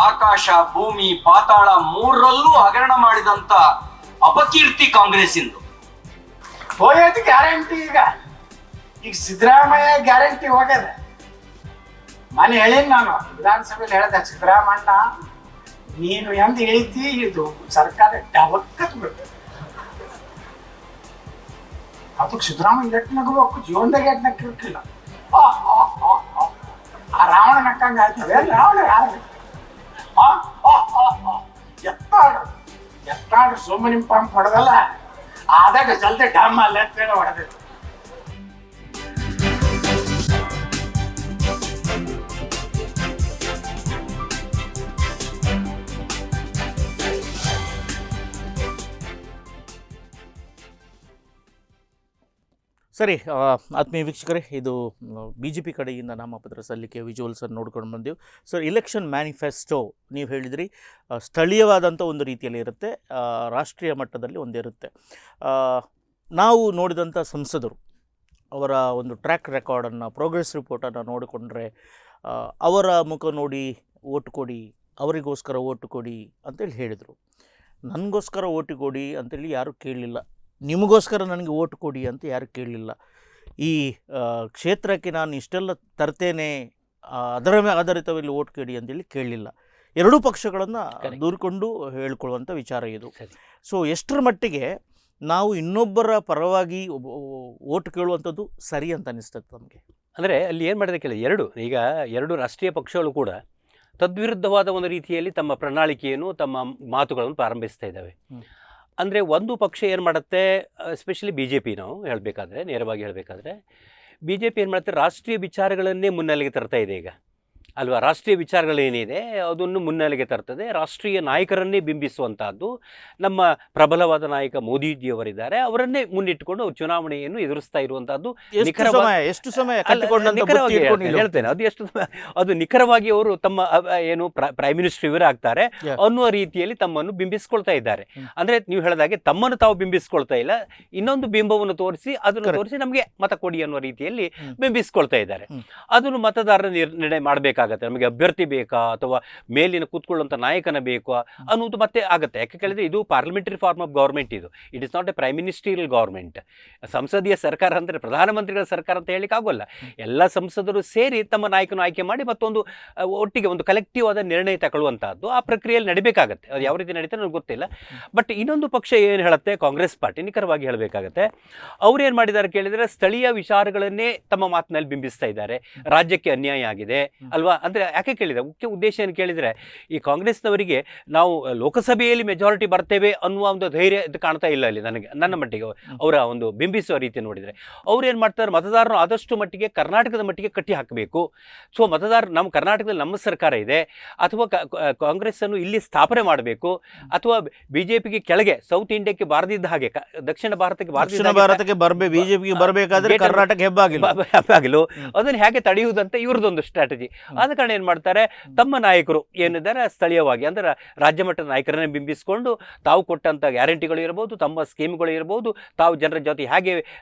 ಆಕಾಶ, ಭೂಮಿ, ಪಾತಾಳ ಮೂರರಲ್ಲೂ ಹಗರಣ ಮಾಡಿದಂತ ಅಪಕೀರ್ತಿ ಕಾಂಗ್ರೆಸ್ ಇಂದು. ಹೋಗೋದು ಗ್ಯಾರಂಟಿ. ಈಗ ಸಿದ್ದರಾಮಯ್ಯ ಗ್ಯಾರಂಟಿ ಹೋಗ್ಯದ. ಮನೆ ಹೇಳೀನಿ ನಾನು ವಿಧಾನಸಭೆಯಲ್ಲಿ ಹೇಳ್ದೆ, ಸಿದ್ದರಾಮಣ್ಣ ನೀನು ಎಂದ ಹೇಳ್ತಿ ಇದು ಸರ್ಕಾರ ಡಬಕ್ಕತ್ ಬಿಟ್ಟು ಅದಕ್ಕೆ ಸಿದ್ದರಾಮಯ್ಯ ಎಟ್ಟು ನಗಬೇಕು, ಜೀವನದಾಗ ಎಟ್ಟು ನಕ್ಕಿರ್ತಿಲ್ಲ. ಆ ರಾವಣ ನಕ್ಕ ಹಾಕಂಗ ಆಯ್ತದೆ ರಾವಣ ಎತ್ತಾಡ್ರು ಸೋಮನಿ ಪಂಪ್ ಹೊಡೆದಲ್ಲ ಆದಾಗ ಜಲ್ದಿ ಡಮ್ ಅಲ್ಲ ಅಂತೇಳಿ ಹೊಡೆದಿತ್ತು. ಸರಿ, ಆತ್ಮೀಯ ವೀಕ್ಷಕರೇ, ಇದು ಬಿ ಜೆ ಪಿ ಕಡೆಯಿಂದ ನಾಮಪತ್ರ ಸಲ್ಲಿಕೆ ವಿಜುವಲ್ಸನ್ನು ನೋಡ್ಕೊಂಡು ಬಂದೆವು. ಸರ್, ಇಲೆಕ್ಷನ್ ಮ್ಯಾನಿಫೆಸ್ಟೋ ನೀವು ಹೇಳಿದ್ರಿ ಸ್ಥಳೀಯವಾದಂಥ ಒಂದು ರೀತಿಯಲ್ಲಿ ಇರುತ್ತೆ, ರಾಷ್ಟ್ರೀಯ ಮಟ್ಟದಲ್ಲಿ ಒಂದಿರುತ್ತೆ. ನಾವು ನೋಡಿದಂಥ ಸಂಸದರು ಅವರ ಒಂದು ಟ್ರ್ಯಾಕ್ ರೆಕಾರ್ಡನ್ನು, ಪ್ರೋಗ್ರೆಸ್ ರಿಪೋರ್ಟನ್ನು ನೋಡಿಕೊಂಡ್ರೆ ಅವರ ಮುಖ ನೋಡಿ ಓಟ್ ಕೊಡಿ, ಅವರಿಗೋಸ್ಕರ ಓಟ್ ಕೊಡಿ ಅಂತೇಳಿ ಹೇಳಿದರು. ನನಗೋಸ್ಕರ ಓಟ್ ಕೊಡಿ ಅಂತೇಳಿ ಯಾರೂ ಕೇಳಲಿಲ್ಲ, ನಿಮಗೋಸ್ಕರ ನನಗೆ ಓಟ್ ಕೊಡಿ ಅಂತ ಯಾರು ಕೇಳಲಿಲ್ಲ. ಈ ಕ್ಷೇತ್ರಕ್ಕೆ ನಾನು ಇಷ್ಟೆಲ್ಲ ತರ್ತೇನೆ, ಅದರ ಆಧಾರಿತವಾಗಿ ಓಟ್ ಕೊಡಿ ಅಂತೇಳಿ ಕೇಳಲಿಲ್ಲ. ಎರಡೂ ಪಕ್ಷಗಳನ್ನು ದೂರಿಕೊಂಡು ಹೇಳ್ಕೊಳ್ಳುವಂಥ ವಿಚಾರ ಇದು. ಸೊ ಎಷ್ಟರ ಮಟ್ಟಿಗೆ ನಾವು ಇನ್ನೊಬ್ಬರ ಪರವಾಗಿ ಓಟ್ ಕೇಳುವಂಥದ್ದು ಸರಿ ಅಂತ ಅನಿಸ್ತದೆ ನಮಗೆ? ಅಂದರೆ ಅಲ್ಲಿ ಏನು ಮಾಡಿದೆ ಕೇಳಿ, ಎರಡು ರಾಷ್ಟ್ರೀಯ ಪಕ್ಷಗಳು ಕೂಡ ತದ್ವಿರುದ್ಧವಾದ ಒಂದು ರೀತಿಯಲ್ಲಿ ತಮ್ಮ ಪ್ರಣಾಳಿಕೆಯನ್ನು, ತಮ್ಮ ಮಾತುಗಳನ್ನು ಪ್ರಾರಂಭಿಸ್ತಾ ಇದ್ದಾವೆ. ಅಂದರೆ ಒಂದು ಪಕ್ಷ ಏನು ಮಾಡುತ್ತೆ, ಎಸ್ಪೆಷಲಿ ಬಿ ಜೆ ಪಿ, ನಾವು ಹೇಳಬೇಕಾದ್ರೆ, ನೇರವಾಗಿ ಹೇಳಬೇಕಾದ್ರೆ ಬಿ ಜೆ ಪಿ ಏನು ಮಾಡುತ್ತೆ, ರಾಷ್ಟ್ರೀಯ ವಿಚಾರಗಳನ್ನೇ ಮುನ್ನೆಲೆಗೆ ತರ್ತಾ ಇದೆ ಈಗ ಅಲ್ವಾ. ರಾಷ್ಟ್ರೀಯ ವಿಚಾರಗಳೇನಿದೆ ಅದನ್ನು ಮುನ್ನೆಲೆಗೆ ತರ್ತದೆ, ರಾಷ್ಟ್ರೀಯ ನಾಯಕರನ್ನೇ ಬಿಂಬಿಸುವಂತಹದ್ದು. ನಮ್ಮ ಪ್ರಬಲವಾದ ನಾಯಕ ಮೋದಿಜಿಯವರಿದ್ದಾರೆ, ಅವರನ್ನೇ ಮುನ್ನಿಟ್ಟುಕೊಂಡು ಚುನಾವಣೆಯನ್ನು ಎದುರಿಸ್ತಾ ಇರುವಂತಹದ್ದು. ಹೇಳ್ತೇನೆ, ಅದು ನಿಖರವಾಗಿ ಅವರು ತಮ್ಮ ಏನು ಪ್ರೈಮ್ ಮಿನಿಸ್ಟರ್ ಇವರೇ ಆಗ್ತಾರೆ ಅನ್ನುವ ರೀತಿಯಲ್ಲಿ ತಮ್ಮನ್ನು ಬಿಂಬಿಸ್ಕೊಳ್ತಾ ಇದ್ದಾರೆ. ಅಂದ್ರೆ ನೀವು ಹೇಳಿದಾಗೆ ತಮ್ಮನ್ನು ತಾವು ಬಿಂಬಿಸ್ಕೊಳ್ತಾ ಇಲ್ಲ, ಇನ್ನೊಂದು ಬಿಂಬವನ್ನು ತೋರಿಸಿ ಅದನ್ನು ತೋರಿಸಿ ನಮಗೆ ಮತ ಕೊಡಿ ಅನ್ನುವ ರೀತಿಯಲ್ಲಿ ಬಿಂಬಿಸ್ಕೊಳ್ತಾ ಇದ್ದಾರೆ. ಅದನ್ನು ಮತದಾರರ ನಿರ್ಣಯ ಮಾಡಬೇಕಾಗುತ್ತೆ. ನಮಗೆ ಅಭ್ಯರ್ಥಿ ಬೇಕಾ ಅಥವಾ ಮೇಲಿನ ಕೂತ್ಕೊಳ್ಳುವಂಥ ನಾಯಕನ ಬೇಕಾ ಅನ್ನೋದು ಮತ್ತೆ ಆಗುತ್ತೆ. ಯಾಕೆ ಕೇಳಿದ್ರೆ ಇದು ಪಾರ್ಲಿಮೆಂಟರಿ ಫಾರ್ಮ್ ಆಫ್ ಗೌರ್ಮೆಂಟ್, ಇದು it is not A prime ministerial government. ಸಂಸದೀಯ ಸರ್ಕಾರ ಅಂದರೆ ಪ್ರಧಾನಮಂತ್ರಿಗಳ ಸರ್ಕಾರ ಅಂತ ಹೇಳಿಕ್ಕೆ ಆಗೋಲ್ಲ. ಎಲ್ಲ ಸಂಸದರು ಸೇರಿ ತಮ್ಮ ನಾಯಕನ ಆಯ್ಕೆ ಮಾಡಿ ಮತ್ತೊಂದು ಒಟ್ಟಿಗೆ ಒಂದು ಕಲೆಕ್ಟಿವ್ ಆದ ನಿರ್ಣಯ ತಗೊಳ್ಳುವಂತಹದ್ದು ಆ ಪ್ರಕ್ರಿಯೆಯಲ್ಲಿ ನಡಿಬೇಕಾಗತ್ತೆ. ಅದು ಯಾವ ರೀತಿ ನಡೀತಾರೆ ನನಗೆ ಗೊತ್ತಿಲ್ಲ. ಬಟ್ ಇನ್ನೊಂದು ಪಕ್ಷ ಏನು ಹೇಳುತ್ತೆ, ಕಾಂಗ್ರೆಸ್ ಪಾರ್ಟಿ, ನಿಖರವಾಗಿ ಹೇಳಬೇಕಾಗತ್ತೆ, ಅವ್ರು ಏನು ಮಾಡಿದ್ದಾರೆ ಕೇಳಿದರೆ ಸ್ಥಳೀಯ ವಿಚಾರಗಳನ್ನೇ ತಮ್ಮ ಮಾತಿನಲ್ಲಿ ಬಿಂಬಿಸ್ತಾ ಇದ್ದಾರೆ. ರಾಜ್ಯಕ್ಕೆ ಅನ್ಯಾಯ ಆಗಿದೆ ಅಲ್ವಾ. ಅಂದರೆ ಯಾಕೆ ಕೇಳಿದೆ, ಮುಖ್ಯ ಉದ್ದೇಶ ಏನು ಕೇಳಿದರೆ, ಈ ಕಾಂಗ್ರೆಸ್ನವರಿಗೆ ನಾವು ಲೋಕಸಭೆಯಲ್ಲಿ ಮೆಜಾರಿಟಿ ಬರ್ತೇವೆ ಅನ್ನುವ ಒಂದು ಧೈರ್ಯ ಇದು ಕಾಣ್ತಾ ಇಲ್ಲ ಅಲ್ಲಿ ನನ್ನ ಮಟ್ಟಿಗೆ. ಅವರ ಒಂದು ಬಿಂಬಿಸುವ ರೀತಿ ನೋಡಿದರೆ ಅವ್ರು ಏನು ಮಾಡ್ತಾರೆ, ಮತದಾರರು ಆದಷ್ಟು ಮಟ್ಟಿಗೆ ಕರ್ನಾಟಕದ ಮಟ್ಟಿಗೆ ಕಟ್ಟಿ ಹಾಕಬೇಕು. ಸೊ ನಮ್ಮ ಕರ್ನಾಟಕದಲ್ಲಿ ನಮ್ಮ ಸರ್ಕಾರ ಇದೆ, ಅಥವಾ ಕಾಂಗ್ರೆಸ್ಸನ್ನು ಇಲ್ಲಿ ಸ್ಥಾಪನೆ ಮಾಡಬೇಕು, ಅಥವಾ ಬಿಜೆಪಿಗೆ ಕೆಳಗೆ ಸೌತ್ ಇಂಡಿಯಾಕ್ಕೆ ಬಾರದಿದ್ದ ಹಾಗೆ ದಕ್ಷಿಣ ಭಾರತಕ್ಕೆ ಬಿಜೆಪಿಗೆ ಬರಬೇಕಾದ್ರೆ ಕರ್ನಾಟಕ ಹೆಬ್ಬಾಗಿಲು ಅದನ್ನು ಹೇಗೆ ತಡೆಯುವುದಂತ ಇವ್ರದ್ದೊಂದು ಸ್ಟ್ರಾಟಜಿ. ಆದ ಕಾರಣ ಏನು ಮಾಡ್ತಾರೆ, ತಮ್ಮ ನಾಯಕರು ಏನಿದ್ದಾರೆ ಸ್ಥಳೀಯವಾಗಿ ಅಂದರೆ ರಾಜ್ಯ ಮಟ್ಟದ ನಾಯಕರನ್ನೇ ಬಿಂಬಿಸಿಕೊಂಡು ತಾವು ಕೊಟ್ಟಂಥ ಗ್ಯಾರಂಟಿಗಳು ಇರ್ಬೋದು, ತಮ್ಮ ಸ್ಕೀಮ್ಗಳು ಇರ್ಬೋದು, ತಾವು ಜನರ ಜೊತೆ ಹೇಗೆ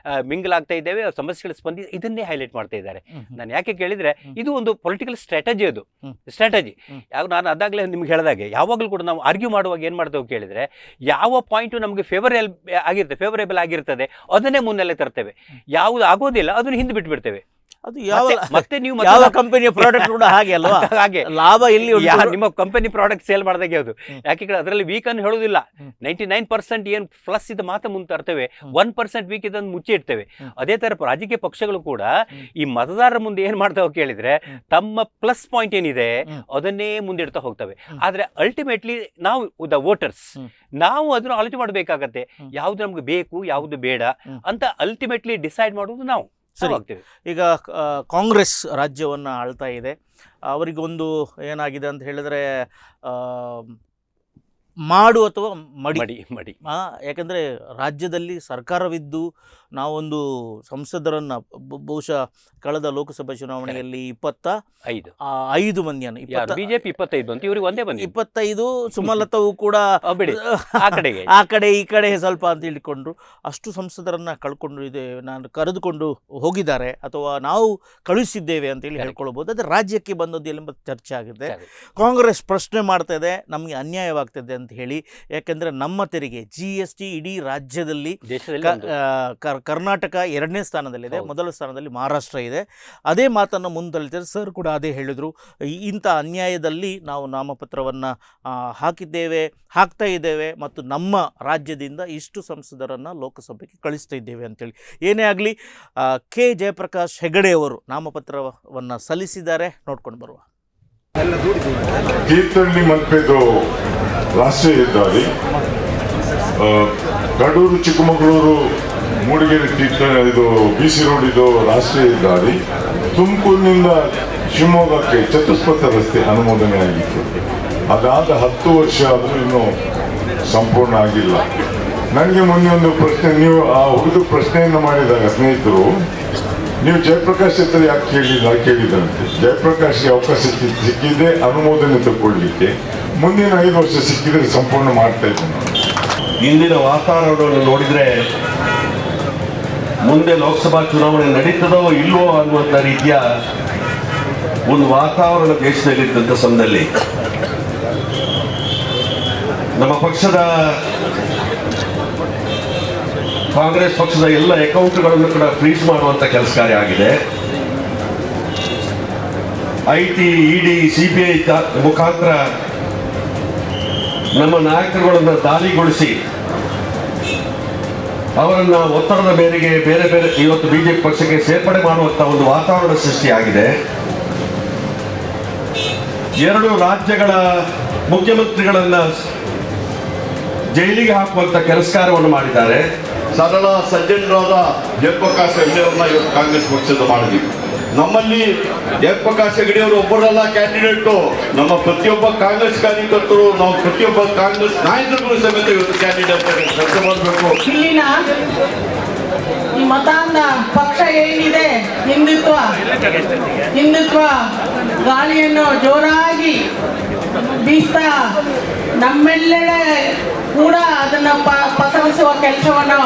ಮಿಂಗಲಾಗ್ತಾ ಇದ್ದೇವೆ, ಸಮಸ್ಯೆಗಳು ಸ್ಪಂದಿಸಿ ಇದನ್ನೇ ಹೈಲೈಟ್ ಮಾಡ್ತಾ ಇದ್ದಾರೆ. ನಾನು ಯಾಕೆ ಕೇಳಿದರೆ ಇದು ಒಂದು ಪೊಲಿಟಿಕಲ್ ಸ್ಟ್ರಾಟಜಿ, ಅದು ಸ್ಟ್ರಾಟಜಿ. ನಾನು ಅದಾಗಲೇ ನಿಮ್ಗೆ ಹೇಳಿದಾಗೆ ಯಾವಾಗಲೂ ಕೂಡ ನಾವು ಆರ್ಗ್ಯೂ ಮಾಡುವಾಗ ಏನು ಮಾಡ್ತೇವೆ ಕೇಳಿದರೆ, ಯಾವ ಪಾಯಿಂಟು ನಮಗೆ ಫೇವರೇಬಲ್ ಆಗಿರ್ತದೆ ಅದನ್ನೇ ಮುನ್ನೆಲೆ ತರ್ತೇವೆ, ಯಾವುದು ಆಗೋದಿಲ್ಲ ಅದನ್ನು ಹಿಂದೆ ಬಿಟ್ಬಿಡ್ತೇವೆ. ಅದು ಮತ್ತೆ ನೀವು ಯಾವ ಕಂಪನಿಯ ಪ್ರಾಡಕ್ಟ್ ಕೂಡ ಹಾಗೆ ಅಲ್ವಾ, ಹಾಗೆ ಲಾಭ ಇಲ್ಲಿ ನಿಮ್ಮ ಕಂಪನಿ ಪ್ರಾಡಕ್ಟ್ ಸೇಲ್ ಮಾಡಿದಾಗ ಯಾವುದು, ಯಾಕೆ ಅದರಲ್ಲಿ ವೀಕ್ ಅನ್ನು ಹೇಳೋದಿಲ್ಲ. 99% ಏನು ಪ್ಲಸ್ ಇದು ಮಾತ್ರ ಮುಂದೆ ತರ್ತೇವೆ, 1% ವೀಕ್ ಇದನ್ನು ಮುಚ್ಚಿ ಇಡ್ತೇವೆ. ಅದೇ ತರ ರಾಜಕೀಯ ಪಕ್ಷಗಳು ಕೂಡ ಈ ಮತದಾರರ ಮುಂದೆ ಏನ್ ಮಾಡ್ತಾವೆ ಕೇಳಿದ್ರೆ, ತಮ್ಮ ಪ್ಲಸ್ ಪಾಯಿಂಟ್ ಏನಿದೆ ಅದನ್ನೇ ಮುಂದಿಡ್ತಾ ಹೋಗ್ತವೆ. ಆದ್ರೆ ಅಲ್ಟಿಮೇಟ್ಲಿ ನಾವು ದ ವೋಟರ್ಸ್ ನಾವು ಅದನ್ನು ಆಲೋಚನೆ ಮಾಡಬೇಕಾಗತ್ತೆ, ಯಾವ್ದು ನಮ್ಗೆ ಬೇಕು ಯಾವ್ದು ಬೇಡ ಅಂತ ಅಲ್ಟಿಮೇಟ್ಲಿ ಡಿಸೈಡ್ ಮಾಡುವುದು ನಾವು. ಈಗ ಕಾಂಗ್ರೆಸ್ ರಾಜ್ಯವನ್ನು ಆಳ್ತಾ ಇದೆ, ಅವರಿಗೊಂದು ಏನಾಗಿದೆ ಅಂತ ಹೇಳಿದ್ರೆ ಮಾಡು ಅಥವಾ ಮಡಿ. ಯಾಕಂದರೆ ರಾಜ್ಯದಲ್ಲಿ ಸರ್ಕಾರವಿದ್ದು ನಾವೊಂದು ಸಂಸದರನ್ನು ಬಹುಶಃ ಕಳೆದ ಲೋಕಸಭಾ ಚುನಾವಣೆಯಲ್ಲಿ 25 ಮಂದಿಯನ್ನು, ಬಿಜೆಪಿ 25 ಅಂತ ಇವ್ರಿಗೆ ಒಂದೇ ಬಂದು 25, ಸುಮಲತಾವು ಕೂಡ ಆ ಕಡೆ ಈ ಕಡೆ ಸ್ವಲ್ಪ ಅಂತ ಹೇಳಿಕೊಂಡ್ರು. ಅಷ್ಟು ಸಂಸದರನ್ನು ನಾನು ಕರೆದುಕೊಂಡು ಹೋಗಿದ್ದಾರೆ ಅಥವಾ ನಾವು ಕಳುಹಿಸಿದ್ದೇವೆ ಅಂತೇಳಿ ಹೇಳ್ಕೊಳ್ಬೋದು. ಅದು ರಾಜ್ಯಕ್ಕೆ ಬಂದದ್ದು ಎಂಬ ಚರ್ಚೆ ಆಗಿದೆ. ಕಾಂಗ್ರೆಸ್ ಪ್ರಶ್ನೆ ಮಾಡ್ತಾ ಇದೆ, ನಮಗೆ ಅನ್ಯಾಯವಾಗ್ತದೆ ಅಂತ ಹೇಳಿ. ಯಾಕೆಂದರೆ ನಮ್ಮ ತೆರಿಗೆ GST ಇಡೀ ರಾಜ್ಯದಲ್ಲಿ ಕರ್ನಾಟಕ 2ನೇ ಸ್ಥಾನದಲ್ಲಿದೆ, ಮೊದಲ ಸ್ಥಾನದಲ್ಲಿ ಮಹಾರಾಷ್ಟ್ರ ಇದೆ. ಅದೇ ಮಾತನ್ನು ಮುಂದಲ್ಲಿದ್ದಾರೆ. ಸರ್ ಕೂಡ ಅದೇ ಹೇಳಿದರು, ಇಂಥ ಅನ್ಯಾಯದಲ್ಲಿ ನಾವು ನಾಮಪತ್ರವನ್ನು ಹಾಕ್ತಾ ಇದ್ದೇವೆ ಮತ್ತು ನಮ್ಮ ರಾಜ್ಯದಿಂದ ಇಷ್ಟು ಸಂಸದರನ್ನು ಲೋಕಸಭೆಗೆ ಕಳಿಸ್ತಾ ಇದ್ದೇವೆ ಅಂತೇಳಿ. ಏನೇ ಆಗಲಿ, ಕೆ ಜಯಪ್ರಕಾಶ್ ಹೆಗಡೆ ಅವರು ನಾಮಪತ್ರವನ್ನು ಸಲ್ಲಿಸಿದ್ದಾರೆ, ನೋಡ್ಕೊಂಡು ಬರುವ. ತೀರ್ಥಹಳ್ಳಿ ಮಲ್ಪೆದು ರಾಷ್ಟ್ರೀಯ ಹೆದ್ದಾರಿ, ಕಡೂರು ಚಿಕ್ಕಮಗಳೂರು ಮೂಡಿಗೆರೆ ಇದು BC ರೋಡ್ ಇದು ರಾಷ್ಟ್ರೀಯ ಹೆದ್ದಾರಿ. ತುಮಕೂರಿನಿಂದ ಶಿವಮೊಗ್ಗಕ್ಕೆ ಚತುಷ್ಪಥ ರಸ್ತೆ ಅನುಮೋದನೆ ಆಗಿತ್ತು. ಅದಾದ 10 ವರ್ಷ ಆದರೂ ಇನ್ನೂ ಸಂಪೂರ್ಣ ಆಗಿಲ್ಲ. ನನಗೆ ಮೊನ್ನೆ ಒಂದು ಪ್ರಶ್ನೆ, ನೀವು ಆ ಹುಡುಗ ಪ್ರಶ್ನೆಯನ್ನು ಮಾಡಿದಾಗ ಸ್ನೇಹಿತರು, ನೀವು ಜಯಪ್ರಕಾಶ್ ಹತ್ರ ಯಾಕೆ ಕೇಳಿದಂತೆ, ಜಯಪ್ರಕಾಶ್ಗೆ ಅವಕಾಶ ಸಿಕ್ಕಿದೆ ಅನುಮೋದನೆ ತಗೊಳ್ಳಿಕ್ಕೆ. ಮುಂದಿನ 5 ವರ್ಷ ಸಿಕ್ಕಿದ್ರೆ ಸಂಪೂರ್ಣ ಮಾಡ್ತಾ ಇದ್ದೇನೆ. ಇಂದಿನ ವಾತಾವರಣವನ್ನು ನೋಡಿದ್ರೆ ಮುಂದೆ ಲೋಕಸಭಾ ಚುನಾವಣೆ ನಡೀತದೋ ಇಲ್ವೋ ಅನ್ನುವಂಥ ರೀತಿಯ ಒಂದು ವಾತಾವರಣ ದೇಶದಲ್ಲಿದ್ದಂಥ ಸಮಯದಲ್ಲಿ ನಮ್ಮ ಪಕ್ಷದ ಕಾಂಗ್ರೆಸ್ ಪಕ್ಷದ ಎಲ್ಲ ಅಕೌಂಟ್ಗಳನ್ನು ಕೂಡ ಫ್ರೀಸ್ ಮಾಡುವಂತ ಕೆಲಸ ಕಾರ್ಯ ಆಗಿದೆ. IT, ED, CBI ಮುಖಾಂತರ ನಮ್ಮ ನಾಯಕರುಗಳನ್ನು ದಾಳಿಗೊಳಿಸಿ ಅವರನ್ನ ಒತ್ತಡದ ಮೇರೆಗೆ ಬೇರೆ ಬೇರೆ ಇವತ್ತು ಬಿಜೆಪಿ ಪಕ್ಷಕ್ಕೆ ಸೇರ್ಪಡೆ ಮಾಡುವಂತ ಒಂದು ವಾತಾವರಣ ಸೃಷ್ಟಿಯಾಗಿದೆ. 2 ರಾಜ್ಯಗಳ ಮುಖ್ಯಮಂತ್ರಿಗಳನ್ನ ಜೈಲಿಗೆ ಹಾಕುವಂತ ಕೆಲಸ ಕಾರ್ಯವನ್ನು ಮಾಡಿದ್ದಾರೆ. ಸರಳ ಸಜ್ಜನರಾದ ಜಯಪ್ರಕಾಶ್ ಹೆಗಡೆ ಅವ್ರನ್ನ ಇವತ್ತು ಕಾಂಗ್ರೆಸ್ ಪಕ್ಷದ ಮಾಡಿದ್ವಿ. ನಮ್ಮಲ್ಲಿ ಜಯಪ್ರಕಾಶ್ ಹೆಗಡೆ ಅವರು ಒಬ್ಬರಲ್ಲ ಕ್ಯಾಂಡಿಡೇಟು. ನಮ್ಮ ಪ್ರತಿಯೊಬ್ಬ ಕಾಂಗ್ರೆಸ್ ಕಾರ್ಯಕರ್ತರು, ನಾವು ಪ್ರತಿಯೊಬ್ಬ ಕಾಂಗ್ರೆಸ್ ನಾಯಕರುಗಳು ಸಮೇತ ಇವತ್ತು ಕ್ಯಾಂಡಿಡೇಟ್ ಕೆಲಸ ಮಾಡಬೇಕು. ಇಲ್ಲಿನ ಈ ಮತಾಂಧ ಪಕ್ಷ ಏನಿದೆ, ಹಿಂದುತ್ವ ಗಾಳಿಯನ್ನು ಜೋರಾಗಿ ಬೀಸ್ತಾ ನಮ್ಮೆಲ್ಲೆಡೆ ಕೂಡ ಅದನ್ನ ಪಸರಿಸುವ ಕೆಲಸವನ್ನು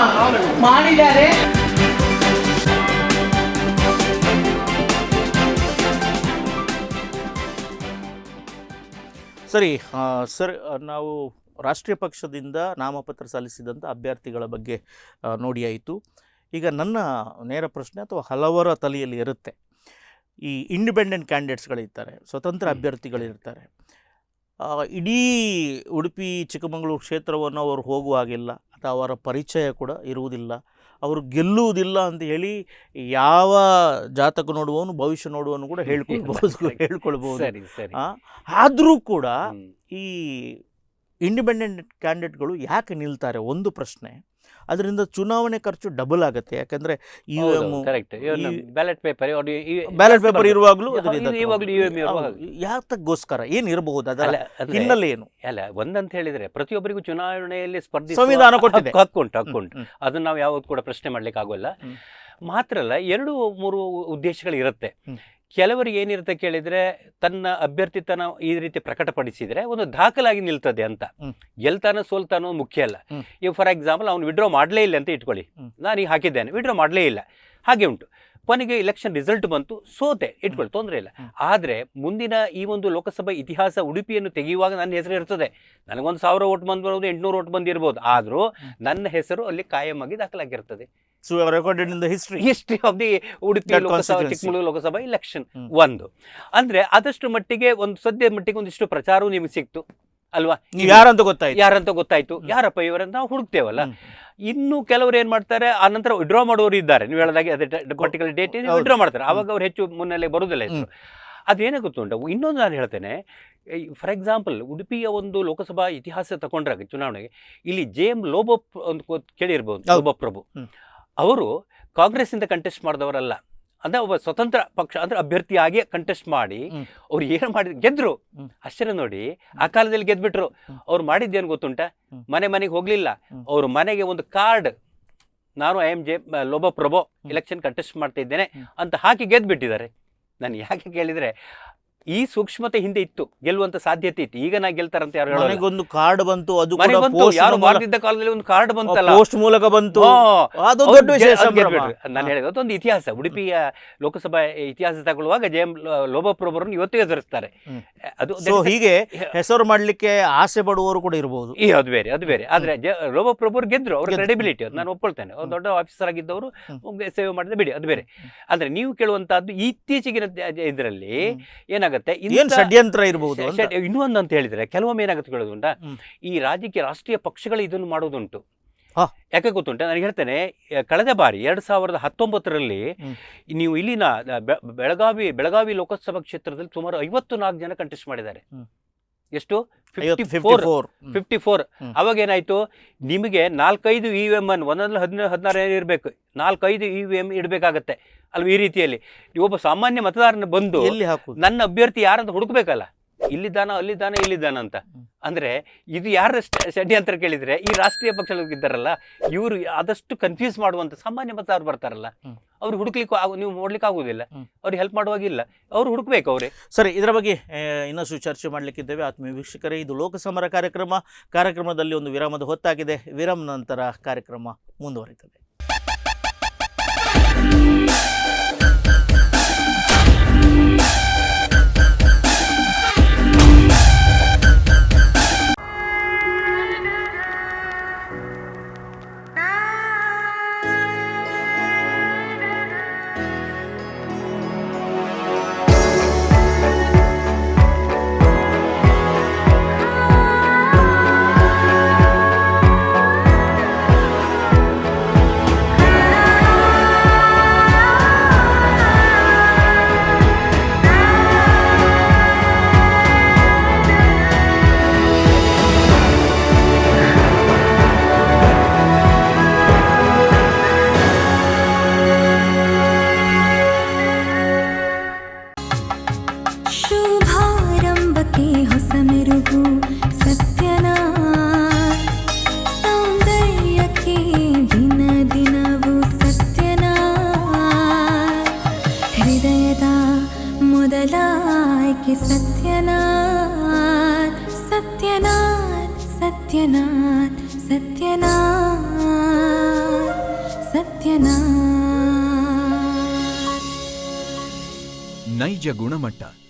ಮಾಡಿದ್ದಾರೆ. ಸರಿ ಸರ್, ನಾವು ರಾಷ್ಟ್ರೀಯ ಪಕ್ಷದಿಂದ ನಾಮಪತ್ರ ಸಲ್ಲಿಸಿದಂಥ ಅಭ್ಯರ್ಥಿಗಳ ಬಗ್ಗೆ ನೋಡಿ ಆಯಿತು. ಈಗ ನನ್ನ ನೇರ ಪ್ರಶ್ನೆ ಅಥವಾ ಹಲವರ ತಲೆಯಲ್ಲಿ ಇರುತ್ತೆ, ಈ ಇಂಡಿಪೆಂಡೆಂಟ್ ಕ್ಯಾಂಡಿಡೇಟ್ಸ್ಗಳಿರ್ತಾರೆ, ಸ್ವತಂತ್ರ ಅಭ್ಯರ್ಥಿಗಳಿರ್ತಾರೆ. ಇಡೀ ಉಡುಪಿ ಚಿಕ್ಕಮಗಳೂರು ಕ್ಷೇತ್ರವನ್ನು ಅವರು ಹೋಗುವಾಗಿಲ್ಲ ಅಥವಾ ಅವರ ಪರಿಚಯ ಕೂಡ ಇರುವುದಿಲ್ಲ, ಅವರು ಗೆಲ್ಲುವುದಿಲ್ಲ ಅಂತ ಹೇಳಿ ಯಾವ ಜಾತಕ ನೋಡುವವನು ಭವಿಷ್ಯ ನೋಡುವವನು ಕೂಡ ಹೇಳ್ಕೊಳ್ಬೋದು. ಆದರೂ ಕೂಡ ಈ ಇಂಡಿಪೆಂಡೆಂಟ್ ಕ್ಯಾಂಡಿಡೇಟ್ಗಳು ಯಾಕೆ ನಿಲ್ತಾರೆ ಒಂದು ಪ್ರಶ್ನೆ. ಅದರಿಂದ ಚುನಾವಣೆ ಖರ್ಚು ಡಬಲ್ ಆಗುತ್ತೆ. ಯಾಕಂದ್ರೆ ಬ್ಯಾಲೆಟ್ ಪೇಪರ್ ಇರುವಾಗಲೂ ಯಾತಕ್ಕೋಸ್ಕರ ಏನಿರಬಹುದು, ಅದರ ಹಿನ್ನೆಲೆ ಏನು? ಅಲ್ಲ, ಒಂದಂತ ಹೇಳಿದ್ರೆ ಪ್ರತಿಯೊಬ್ಬರಿಗೂ ಚುನಾವಣೆಯಲ್ಲಿ ಸ್ಪರ್ಧೆ ಸಂವಿಧಾನ ಕೊಟ್ಟಿದೆ, ಹಕ್ಕುಂಟು. ಅದನ್ನ ನಾವು ಯಾವತ್ತು ಕೂಡ ಪ್ರಶ್ನೆ ಮಾಡ್ಲಿಕ್ಕೆ ಆಗೋಲ್ಲ. ಮಾತ್ರ ಅಲ್ಲ, 2-3 ಉದ್ದೇಶಗಳು ಇರುತ್ತೆ. ಕೆಲವರಿಗೆ ಏನಿರುತ್ತೆ ಕೇಳಿದ್ರೆ, ತನ್ನ ಅಭ್ಯರ್ಥಿತನ ಈ ರೀತಿ ಪ್ರಕಟಪಡಿಸಿದ್ರೆ ಒಂದು ದಾಖಲಾಗಿ ನಿಲ್ತದೆ ಅಂತ. ಗೆಲ್ತಾನೋ ಸೋಲ್ತಾನೋ ಮುಖ್ಯ ಅಲ್ಲ. ಈಗ ಫಾರ್ ಎಕ್ಸಾಂಪಲ್ ಅವ್ನು ವಿಡ್ರಾ ಮಾಡಲೇ ಇಲ್ಲ ಅಂತ ಇಟ್ಕೊಳ್ಳಿ, ನಾನು ಈಗ ಹಾಕಿದ್ದೇನೆ, ವಿಡ್ರಾ ಮಾಡಲೇ ಇಲ್ಲ, ಹಾಗೆ ಉಂಟು. ಕೊನೆಗೆ ಇಲೆಕ್ಷನ್ ರಿಸಲ್ಟ್ ಬಂತು, ಸೋತೆ, ಇಟ್ಕೊಳ್ಳಿ, ತೊಂದರೆ ಇಲ್ಲ. ಆದರೆ ಮುಂದಿನ ಈ ಒಂದು ಲೋಕಸಭಾ ಇತಿಹಾಸ ಉಡುಪಿಯನ್ನು ತೆಗೆಯುವಾಗ ನನ್ನ ಹೆಸರು ಇರ್ತದೆ. ನನಗೊಂದು 1000 ಓಟ್ ಬಂದಿರ್ಬೋದು, 800 ಓಟ್ ಬಂದಿರ್ಬೋದು, ಆದರೂ ನನ್ನ ಹೆಸರು ಅಲ್ಲಿ ಕಾಯಮಾಗಿ ದಾಖಲಾಗಿರ್ತದೆ. So you have recorded in the history of the Udupi Lok Sabha Chikkamagaluru Lok Sabha election. ಒಂದು ಅಂದ್ರೆ ಆದಷ್ಟು ಮಟ್ಟಿಗೆ ಒಂದು ಸದ್ಯ ಮಟ್ಟಿಗೆ ಒಂದಿಷ್ಟು ಪ್ರಚಾರವೂ ನಿಮಗೆ ಸಿಕ್ತು ಅಲ್ವಾ, ಯಾರಂತ ಗೊತ್ತಾಯ್ತು, ಯಾರಪ್ಪ ಇವರನ್ನು ನಾವು ಹುಡುಕ್ತೇವಲ್ಲ. ಇನ್ನು ಕೆಲವರು ಏನ್ ಮಾಡ್ತಾರೆ, ಆ ನಂತರ ವಿಡ್ರಾ ಮಾಡುವವರು ಇದ್ದಾರೆ. ನೀವು ಹೇಳಿದಾಗೆ ಅದೇ ಪರ್ಟಿಕ್ಯುಲರ್ ಡೇಟ್ ವಿಡ್ರಾ ಮಾಡ್ತಾರೆ, ಅವಾಗ ಅವ್ರು ಹೆಚ್ಚು ಮುನ್ನೆಲೆ ಬರುವುದಿಲ್ಲ ಹೆಸರು. ಅದೇನೇ ಗೊತ್ತುಂಟು. ಇನ್ನೊಂದು ನಾನು ಹೇಳ್ತೇನೆ, ಫಾರ್ ಎಕ್ಸಾಂಪಲ್ ಉಡುಪಿಯ ಒಂದು ಲೋಕಸಭಾ ಇತಿಹಾಸ ತಗೊಂಡ್ರಾಗ ಚುನಾವಣೆಗೆ ಇಲ್ಲಿ JM ಲೋಬೋ ಒಂದು ಕೇಳಿರ್ಬೋದು, ಲೋಬೋ ಪ್ರಭು. ಅವರು ಕಾಂಗ್ರೆಸ್ಸಿಂದ ಕಂಟೆಸ್ಟ್ ಮಾಡಿದವರಲ್ಲ, ಅಂದ್ರೆ ಒಬ್ಬ ಸ್ವತಂತ್ರ ಪಕ್ಷ ಅಂದ್ರೆ ಅಭ್ಯರ್ಥಿಯಾಗಿ ಕಂಟೆಸ್ಟ್ ಮಾಡಿ ಅವ್ರು ಏನು ಮಾಡಿದ್ರು, ಗೆದ್ರು. ಆಶ್ಚರ್ಯ ನೋಡಿ, ಆ ಕಾಲದಲ್ಲಿ ಗೆದ್ಬಿಟ್ರು. ಅವ್ರು ಮಾಡಿದ್ದೇನು ಗೊತ್ತುಂಟ, ಮನೆಗೆ ಹೋಗ್ಲಿಲ್ಲ, ಅವ್ರ ಮನೆಗೆ ಒಂದು ಕಾರ್ಡ್, ನಾನು IM ಲೋಬೋ ಪ್ರಭು ಎಲೆಕ್ಷನ್ ಕಂಟೆಸ್ಟ್ ಮಾಡ್ತಾ ಇದ್ದೇನೆ ಅಂತ ಹಾಕಿ ಗೆದ್ಬಿಟ್ಟಿದ್ದಾರೆ. ನಾನು ಯಾಕೆ ಕೇಳಿದ್ರೆ, ಈ ಸೂಕ್ಷ್ಮತೆ ಹಿಂದೆ ಇತ್ತು, ಗೆಲ್ಲುವಂತ ಸಾಧ್ಯತೆ ಇತ್ತು. ಈಗ ನಾ ಗೆಲ್ತಾರಂತ ಯಾರು ಹೇಳೋಲ್ಲ. ಒಂದು ಕಾರ್ಡ್ ಬಂತು, ಅದು ಯಾರು ಮಾಡಿದ್ದ ಕಾಲದಲ್ಲಿ ಒಂದು ಕಾರ್ಡ್ ಬಂತಲ್ಲ, ಪೋಸ್ಟ್ ಮೂಲಕ ಬಂತು, ಅದು ದೊಡ್ಡ ವಿಷಯ. ನಾನು ಹೇಳಿದ ಅದೊಂದು ಇತಿಹಾಸ, ಉಡುಪಿಯ ಲೋಕಸಭಾ ಇತಿಹಾಸ ತಗೊಳ್ಳುವಾಗ JM ಲೋಬೋ ಪ್ರಭುರನ್ನು ಇವತ್ತು ಎದುರಿಸ್ತಾರೆ. ಅದು ಹೀಗೆ ಹೆಸರು ಮಾಡ್ಲಿಕ್ಕೆ ಆಸೆ ಪಡುವವರು ಕೂಡ ಇರಬಹುದು. ಅದು ಬೇರೆ. ಆದ್ರೆ ಲೋಬೋ ಪ್ರಭುರು ಗೆದ್ರು, ಅವ್ರ ಕ್ರೆಡಿಬಿಲಿಟಿ ನಾನು ಒಪ್ಕೊಳ್ತೇನೆ. ಅವ್ರು ದೊಡ್ಡ ಆಫೀಸರ್ ಆಗಿದ್ದವರು ಸೇವೆ ಮಾಡಿದ ಬಿಡಿ, ಅದು ಬೇರೆ. ಅಂದ್ರೆ ನೀವು ಕೇಳುವಂತಹದ್ದು ಇತ್ತೀಚೆಗಿನ ಇದರಲ್ಲಿ ಏನಾಗುತ್ತೆ, ಷಡ್ಯಂತ್ರ ಇರಬಹುದು. ಇನ್ನೊಂದು ಅಂತ ಹೇಳಿದ್ರೆ, ಕೆಲವೊಮ್ಮೆ ಏನಾಗುತ್ತೆ ಕೇಳೋದುಂಟಾ, ಈ ರಾಜಕೀಯ ರಾಷ್ಟ್ರೀಯ ಪಕ್ಷಗಳು ಇದನ್ನು ಮಾಡೋದುಂಟು. ಯಾಕೆ ಗೊತ್ತುಂಟೆ ನನಗೆ ಹೇಳ್ತೇನೆ, ಕಳೆದ ಬಾರಿ 2019ರಲ್ಲಿ ನೀವು ಇಲ್ಲಿನ ಬೆಳಗಾವಿ ಲೋಕಸಭಾ ಕ್ಷೇತ್ರದಲ್ಲಿ ಸುಮಾರು 54 ಜನ ಕಂಟೆಸ್ಟ್ ಮಾಡಿದ್ದಾರೆ. ಎಷ್ಟು? 54. ಅವಾಗ ಏನಾಯ್ತು, ನಿಮಗೆ 4-5 EVM ಅನ್ನು ಒಂದೊಂದು 16 ಇರಬೇಕು, 4-5 EVM ಇಡಬೇಕಾಗತ್ತೆ ಅಲ್ವ? ಈ ರೀತಿಯಲ್ಲಿ ಒಬ್ಬ ಸಾಮಾನ್ಯ ಮತದಾರನ ಬಂದು ನನ್ನ ಅಭ್ಯರ್ಥಿ ಯಾರಂತ ಹುಡುಕ್ಬೇಕಲ್ಲ, ಇಲ್ಲಿದ್ದಾನ ಇಲ್ಲಿದ್ದಾನ ಅಂತ. ಅಂದ್ರೆ ಇದು ಯಾರ ಷಡ್ಯಂತ್ರ ಕೇಳಿದ್ರೆ, ಈ ರಾಷ್ಟ್ರೀಯ ಪಕ್ಷಗಳಿದ್ದಾರಲ್ಲ ಇವರು ಆದಷ್ಟು ಕನ್ಫ್ಯೂಸ್ ಮಾಡುವಂತ ಸಾಮಾನ್ಯ ಮತದಾರರು ಬರ್ತಾರಲ್ಲ, ಅವ್ರು ಹುಡುಕ್ಲಿಕ್ಕೆ ನೀವು ನೋಡ್ಲಿಕ್ಕೆ ಆಗುದಿಲ್ಲ, ಅವ್ರಿಗೆ ಹೆಲ್ಪ್ ಮಾಡುವಾಗಿಲ್ಲ, ಅವ್ರು ಹುಡುಕ್ಬೇಕು ಅವರೇ. ಸರಿ, ಇದರ ಬಗ್ಗೆ ಇನ್ನಷ್ಟು ಚರ್ಚೆ ಮಾಡಲಿಕ್ಕಿದ್ದೇವೆ. ಆತ್ಮೀಯ ವೀಕ್ಷಕರೇ, ಇದು ಲೋಕಸಮರ ಕಾರ್ಯಕ್ರಮದಲ್ಲಿ ಒಂದು ವಿರಾಮದ ಹೊತ್ತಾಗಿದೆ. ವಿರಾಮ ನಂತರ ಕಾರ್ಯಕ್ರಮ ಮುಂದುವರಿತದೆ. ನೈಜ ಗುಣಮಟ್ಟ,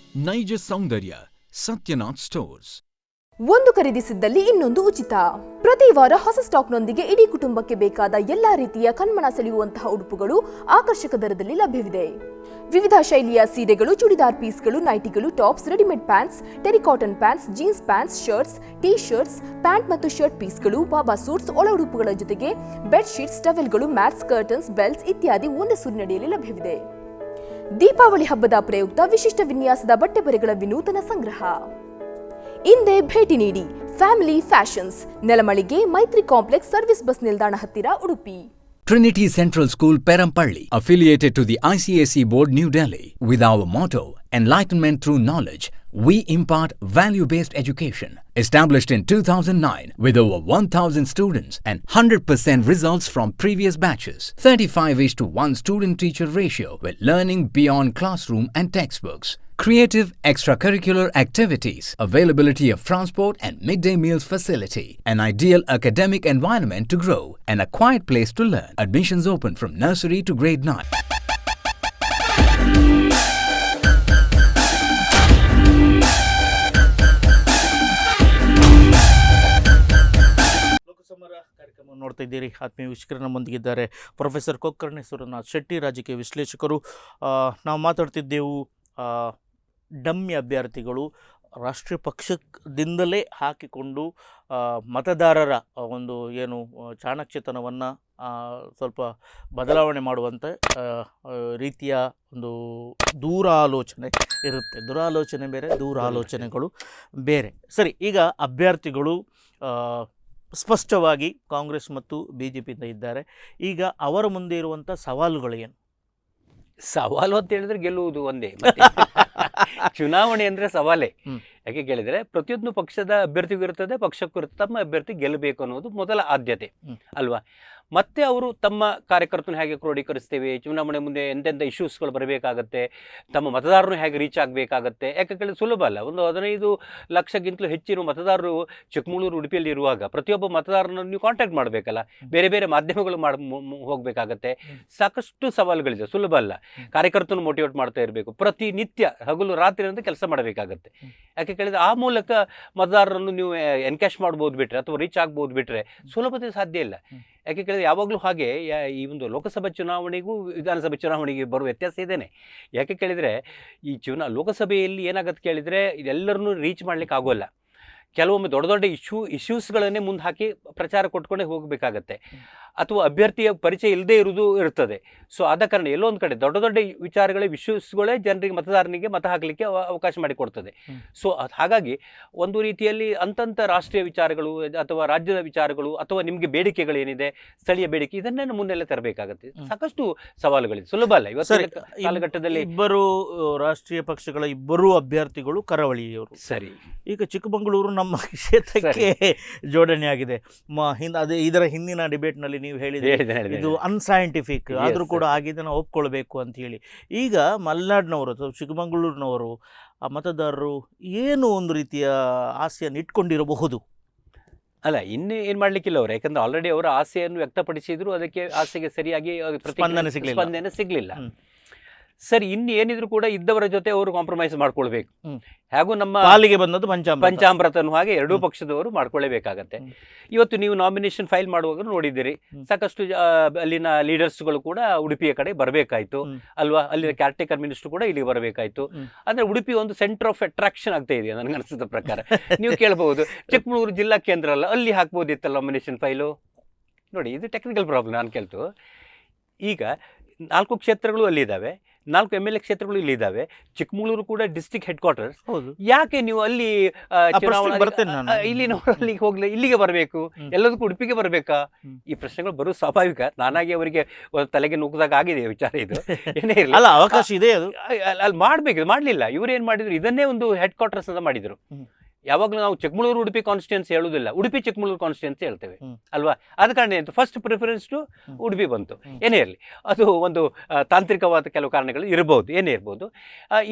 ನೈಜ ಸೌಂದರ್ಯ, ಸತ್ಯನಾಥ್ ಸ್ಟೋರ್ಸ್. ಒಂದು ಖರೀದಿಸಿದ್ದಲ್ಲಿ ಇನ್ನೊಂದು ಉಚಿತ. ಪ್ರತಿ ವಾರ ಹೊಸ ಸ್ಟಾಕ್ನೊಂದಿಗೆ ಇಡೀ ಕುಟುಂಬಕ್ಕೆ ಬೇಕಾದ ಎಲ್ಲಾ ರೀತಿಯ ಕಣ್ಮನ ಸೆಳೆಯುವಂತಹ ಉಡುಪುಗಳು ಆಕರ್ಷಕ ದರದಲ್ಲಿ ಲಭ್ಯವಿದೆ. ವಿವಿಧ ಶೈಲಿಯ ಸೀರೆಗಳು, ಚೂಡಿದಾರ್ ಪೀಸ್ಗಳು, ನೈಟಿಗಳು, tops, readymade pants, terry cotton pants, jeans pants, shirts, T shirts, pant ಮತ್ತು ಶರ್ಟ್ ಪೀಸ್ಗಳು, ಬಾಬಾ ಸೂಟ್ಸ್, ಒಳ ಉಡುಪುಗಳ ಜೊತೆಗೆ ಬೆಡ್ ಶೀಟ್ಸ್, ಟವೆಲ್ಗಳು, ಮ್ಯಾಟ್ಸ್, ಕರ್ಟನ್ಸ್, ಬೆಲ್ಟ್ಸ್ ಇತ್ಯಾದಿ ಒಂದೇ ಸೂರಿನಡಿಯಲ್ಲಿ ಲಭ್ಯವಿದೆ. ದೀಪಾವಳಿ ಹಬ್ಬದ ಪ್ರಯುಕ್ತ ವಿಶಿಷ್ಟ ವಿನ್ಯಾಸದ ಬಟ್ಟೆ ಬರೆಗಳ ವಿನೂತನ ಸಂಗ್ರಹ. ಇಂದೇ ಭೇಟಿ ನೀಡಿ ಫ್ಯಾಮಿಲಿ ಫ್ಯಾಷನ್ಸ್, ನೆಲಮಳಿಗೆ, ಮೈತ್ರಿ ಕಾಂಪ್ಲೆಕ್ಸ್, ಸರ್ವಿಸ್ ಬಸ್ ನಿಲ್ದಾಣ ಹತ್ತಿರ, Udupi. Trinity Central School, Perampalli, affiliated to the ICSE Board, New Delhi. With our motto, Enlightenment through Knowledge, we impart value-based education. Established in 2009 with over 1,000 students and 100% results from previous batches. 35:1 student-teacher ratio with learning beyond classroom and textbooks. Creative extracurricular activities, availability of transport and midday meals facility, an ideal academic environment to grow, and a quiet place to learn. Admissions open from nursery to grade 9. ಲೋಕಸಮರ ಕಾರ್ಯಕ್ರಮ ನೋಡ್ತಾ ಇದ್ದೀರಿ. ಆತ್ಮೀಯ ವೀಕ್ಷಕರು, ನಮ್ಮೊಂದಿಗಿದ್ದಾರೆ professor Kokkarne ಸುರನಾಥ್ Shetty, ರಾಜಕೀಯ ವಿಶ್ಲೇಷಕರು. ನಾವು ಮಾತಾಡ್ತಿದ್ದೆವು dummy ಅಭ್ಯರ್ಥಿಗಳು ರಾಷ್ಟ್ರೀಯ ಪಕ್ಷದಿಂದಲೇ ಹಾಕಿಕೊಂಡು ಮತದಾರರ ಒಂದು ಏನು ಚಾಣಕ್ಷತನವನ್ನು ಸ್ವಲ್ಪ ಬದಲಾವಣೆ ಮಾಡುವಂಥ ರೀತಿಯ ಒಂದು ದೂರಾಲೋಚನೆ ಇರುತ್ತೆ. ದುರಾಲೋಚನೆ ಬೇರೆ, ದೂರಾಲೋಚನೆಗಳು ಬೇರೆ. ಸರಿ, ಈಗ ಅಭ್ಯರ್ಥಿಗಳು ಸ್ಪಷ್ಟವಾಗಿ ಕಾಂಗ್ರೆಸ್ ಮತ್ತು BJPಯಿಂದ ಇದ್ದಾರೆ. ಈಗ ಅವರ ಮುಂದೆ ಇರುವಂಥ ಸವಾಲುಗಳು ಏನು? ಸವಾಲು ಅಂತ ಹೇಳಿದ್ರೆ ಗೆಲ್ಲುವುದು ಒಂದೇ. ಚುನಾವಣೆ ಅಂದರೆ ಸವಾಲೇ. ಯಾಕೆ ಕೇಳಿದರೆ ಪ್ರತಿಯೊಂದು ಪಕ್ಷದ ಅಭ್ಯರ್ಥಿಗೂ ಇರ್ತದೆ, ಪಕ್ಷಕ್ಕೂ ಇರ್ತದೆ, ತಮ್ಮ ಅಭ್ಯರ್ಥಿ ಗೆಲ್ಲಬೇಕು ಅನ್ನೋದು ಮೊದಲ ಆದ್ಯತೆ ಅಲ್ವಾ. ಮತ್ತೆ ಅವರು ತಮ್ಮ ಕಾರ್ಯಕರ್ತನ ಹೇಗೆ ಕ್ರೋಢೀಕರಿಸ್ತೇವೆ, ಚುನಾವಣೆ ಮುಂದೆ ಎಂತೆಂಥ ಇಶ್ಯೂಸ್ಗಳು ಬರಬೇಕಾಗತ್ತೆ, ತಮ್ಮ ಮತದಾರರು ಹೇಗೆ ರೀಚ್ ಆಗಬೇಕಾಗತ್ತೆ. ಯಾಕೆ ಕೇಳಿದ್ರೆ ಸುಲಭ ಅಲ್ಲ. ಒಂದು 15 ಲಕ್ಷಕ್ಕಿಂತಲೂ ಹೆಚ್ಚಿನ ಮತದಾರರು ಚಿಕ್ಕಮಗಳೂರು, ಉಡುಪಿಯಲ್ಲಿ ಇರುವಾಗ ಪ್ರತಿಯೊಬ್ಬ ಮತದಾರನನ್ನು ನೀವು ಕಾಂಟ್ಯಾಕ್ಟ್ ಮಾಡಬೇಕಲ್ಲ, ಬೇರೆ ಬೇರೆ ಮಾಧ್ಯಮಗಳು ಹೋಗಬೇಕಾಗತ್ತೆ. ಸಾಕಷ್ಟು ಸವಾಲುಗಳಿದೆ, ಸುಲಭ ಅಲ್ಲ. ಕಾರ್ಯಕರ್ತನ ಮೋಟಿವೇಟ್ ಮಾಡ್ತಾ ಇರಬೇಕು, ಪ್ರತಿನಿತ್ಯ ಹಗಲು ರಾತ್ರಿ ಅಂತ ಕೆಲಸ ಮಾಡಬೇಕಾಗತ್ತೆ. ಯಾಕೆ ಕೇಳಿದ್ರೆ ಆ ಮೂಲಕ ಮತದಾರರನ್ನು ನೀವು ಎನ್ಕ್ಯಾಶ್ ಮಾಡ್ಬೋದು ಬಿಟ್ರೆ, ಅಥವಾ ರೀಚ್ ಆಗ್ಬೋದು ಬಿಟ್ರೆ ಸುಲಭತೆ ಸಾಧ್ಯ ಇಲ್ಲ. ಯಾಕೆ ಕೇಳಿದ್ರೆ ಯಾವಾಗಲೂ ಹಾಗೆ ಈ ಒಂದು ಲೋಕಸಭಾ ಚುನಾವಣೆಗೂ ವಿಧಾನಸಭೆ ಚುನಾವಣೆಗೆ ಬರುವ ವ್ಯತ್ಯಾಸ ಇದೇನೆ. ಯಾಕೆ ಕೇಳಿದರೆ ಈ ಲೋಕಸಭೆಯಲ್ಲಿ ಏನಾಗತ್ತೆ ಕೇಳಿದರೆ ಇದೆಲ್ಲರನ್ನೂ ರೀಚ್ ಮಾಡ್ಲಿಕ್ಕೆ ಆಗೋಲ್ಲ. ಕೆಲವೊಮ್ಮೆ ದೊಡ್ಡ ದೊಡ್ಡ ಇಶ್ಯೂಸ್ಗಳನ್ನೇ ಮುಂದೆ ಹಾಕಿ ಪ್ರಚಾರ ಕೊಟ್ಕೊಂಡೇ ಹೋಗಬೇಕಾಗತ್ತೆ, ಅಥವಾ ಅಭ್ಯರ್ಥಿಯ ಪರಿಚಯ ಇಲ್ಲದೆ ಇರುವುದು ಇರ್ತದೆ. ಸೊ ಆದ ಕಾರಣ ಎಲ್ಲೋ ಒಂದು ಕಡೆ ದೊಡ್ಡ ದೊಡ್ಡ ವಿಚಾರಗಳೇ ಇಶ್ಯೂಸ್ಗಳೇ ಜನರಿಗೆ ಮತದಾರನಿಗೆ ಮತ ಹಾಕಲಿಕ್ಕೆ ಅವಕಾಶ ಮಾಡಿಕೊಡ್ತದೆ. ಸೊ ಹಾಗಾಗಿ ಒಂದು ರೀತಿಯಲ್ಲಿ ಅಂತಂತ ರಾಷ್ಟ್ರೀಯ ವಿಚಾರಗಳು ಅಥವಾ ರಾಜ್ಯದ ವಿಚಾರಗಳು ಅಥವಾ ನಿಮಗೆ ಬೇಡಿಕೆಗಳೇನಿದೆ, ಸ್ಥಳೀಯ ಬೇಡಿಕೆ, ಇದನ್ನೇ ಮುನ್ನೆಲ್ಲ ತರಬೇಕಾಗತ್ತೆ. ಸಾಕಷ್ಟು ಸವಾಲುಗಳಿದೆ, ಸುಲಭ ಅಲ್ಲ ಇವತ್ತಿನ ಕಾಲಘಟ್ಟದಲ್ಲಿ. ಇಬ್ಬರು ರಾಷ್ಟ್ರೀಯ ಪಕ್ಷಗಳ ಇಬ್ಬರೂ ಅಭ್ಯರ್ಥಿಗಳು ಕರಾವಳಿಯವರು. ಸರಿ, ಈಗ ಚಿಕ್ಕಮಗಳೂರು ನಮ್ಮ ಕ್ಷೇತ್ರಕ್ಕೆ ಜೋಡಣೆ ಆಗಿದೆ. ಅದೇ ಇದರ ಹಿಂದಿನ ಡಿಬೇಟ್ನಲ್ಲಿ ನೀವು ಹೇಳಿದ್ರೆ ಇದು ಅನ್ಸೈಂಟಿಫಿಕ್ ಆದರೂ ಕೂಡ ಆಗಿದ್ದನ್ನು ಒಪ್ಕೊಳ್ಬೇಕು ಅಂತ ಹೇಳಿ. ಈಗ ಮಲೆನಾಡಿನವರು ಅಥವಾ ಚಿಕ್ಕಮಗಳೂರಿನವರು ಆ ಮತದಾರರು ಏನು ಒಂದು ರೀತಿಯ ಆಸೆಯನ್ನು ಇಟ್ಕೊಂಡಿರಬಹುದು? ಅಲ್ಲ, ಇನ್ನು ಏನು ಮಾಡಲಿಕ್ಕಿಲ್ಲ ಅವರು, ಯಾಕಂದ್ರೆ ಆಲ್ರೆಡಿ ಅವರ ಆಸೆಯನ್ನು ವ್ಯಕ್ತಪಡಿಸಿದ್ರು, ಅದಕ್ಕೆ ಆಸೆಗೆ ಸರಿಯಾಗಿ ಸ್ಪಂದನೆ ಸಿಗಲಿಲ್ಲ. ಸರಿ, ಇನ್ನು ಏನಿದ್ರು ಕೂಡ ಇದ್ದವರ ಜೊತೆ ಅವರು ಕಾಂಪ್ರಮೈಸ್ ಮಾಡ್ಕೊಳ್ಬೇಕು. ಹಾಗೂ ನಮ್ಮ ಪಾಲಿಗೆ ಬಂದದ್ದು ಪಂಚಾಮೃತನು ಹಾಗೆ ಎರಡೂ ಪಕ್ಷದವರು ಮಾಡ್ಕೊಳ್ಳೇಬೇಕಾಗತ್ತೆ. ಇವತ್ತು ನೀವು ನಾಮಿನೇಷನ್ ಫೈಲ್ ಮಾಡುವಾಗ ನೋಡಿದ್ದೀರಿ, ಸಾಕಷ್ಟು ಅಲ್ಲಿನ ಲೀಡರ್ಸ್ಗಳು ಕೂಡ ಉಡುಪಿಯ ಕಡೆ ಬರಬೇಕಾಯ್ತು ಅಲ್ವಾ, ಅಲ್ಲಿನ ಕ್ಯಾರ್ಟೇಕರ್ ಮಿನಿಸ್ಟರ್ ಕೂಡ ಇಲ್ಲಿಗೆ ಬರಬೇಕಾಯ್ತು. ಅಂದ್ರೆ ಉಡುಪಿ ಒಂದು ಸೆಂಟರ್ ಆಫ್ ಅಟ್ರಾಕ್ಷನ್ ಆಗ್ತಾ ಇದೆ ನನಗೆ ಅನಿಸಿದ ಪ್ರಕಾರ. ನೀವು ಕೇಳಬಹುದು, ಚಿಕ್ಕಮಗಳೂರು ಜಿಲ್ಲಾ ಕೇಂದ್ರ ಅಲ್ಲ, ಅಲ್ಲಿ ಹಾಕ್ಬೋದಿತ್ತಲ್ಲ ನಾಮಿನೇಷನ್ ಫೈಲು. ನೋಡಿ, ಇದು ಟೆಕ್ನಿಕಲ್ ಪ್ರಾಬ್ಲಮ್. ನಾನು ಕೇಳ್ತು, ಈಗ 4 ಕ್ಷೇತ್ರಗಳು ಅಲ್ಲಿದ್ದಾವೆ, 4 MLA ಕ್ಷೇತ್ರಗಳು ಇಲ್ಲಿ ಇದ್ದಾವೆ, ಚಿಕ್ಕಮಗಳೂರು ಕೂಡ ಡಿಸ್ಟ್ರಿಕ್ಟ್ ಹೆಡ್ ಕ್ವಾರ್ಟರ್ಸ್. ಯಾಕೆ ನೀವು ಅಲ್ಲಿ ಅಲ್ಲಿಗೆ ಹೋಗ್ಲಿ, ಇಲ್ಲಿಗೆ ಬರಬೇಕು, ಎಲ್ಲದಕ್ಕೂ ಉಡುಪಿಗೆ ಬರಬೇಕಾ? ಈ ಪ್ರಶ್ನೆಗಳು ಬರೋ ಸ್ವಾಭಾವಿಕ. ನಾನಾಗಿ ಅವರಿಗೆ ತಲೆಗೆ ನುಗ್ಗದಾಗ ಆಗಿದೆ ವಿಚಾರ. ಇದು ಏನೇ ಇರಲಿ, ಅವಕಾಶ ಇದೆ, ಅಲ್ಲಿ ಮಾಡ್ಬೇಕು, ಮಾಡ್ಲಿಲ್ಲ. ಇವ್ರು ಏನ್ ಮಾಡಿದ್ರು, ಇದನ್ನೇ ಒಂದು ಹೆಡ್ ಕ್ವಾರ್ಟರ್ಸ್ ಅಂತ ಮಾಡಿದ್ರು. ಯಾವಾಗಲೂ ನಾವು ಚಿಕ್ಕಮಗಳೂರು ಉಡುಪಿ ಕಾನ್ಸ್ಟಿಟ್ಯೂನ್ಸಿ ಹೇಳುವುದಿಲ್ಲ, ಉಡುಪಿ ಚಿಕ್ಕಮಗಳೂರು ಕಾನ್ಸ್ಟಿಟ್ಯೂನ್ಸಿ ಹೇಳ್ತೇವೆ ಅಲ್ವಾ. ಆದ ಕಾರಣ ಏನು, ಫಸ್ಟ್ ಪ್ರಿಫರೆನ್ಸ್ ಟು ಉಡುಪಿ ಬಂತು. ಏನೇ ಇರಲಿ, ಅದು ಒಂದು ತಾಂತ್ರಿಕವಾದ ಕೆಲವು ಕಾರಣಗಳು ಇರಬಹುದು, ಏನೇ ಇರ್ಬೋದು.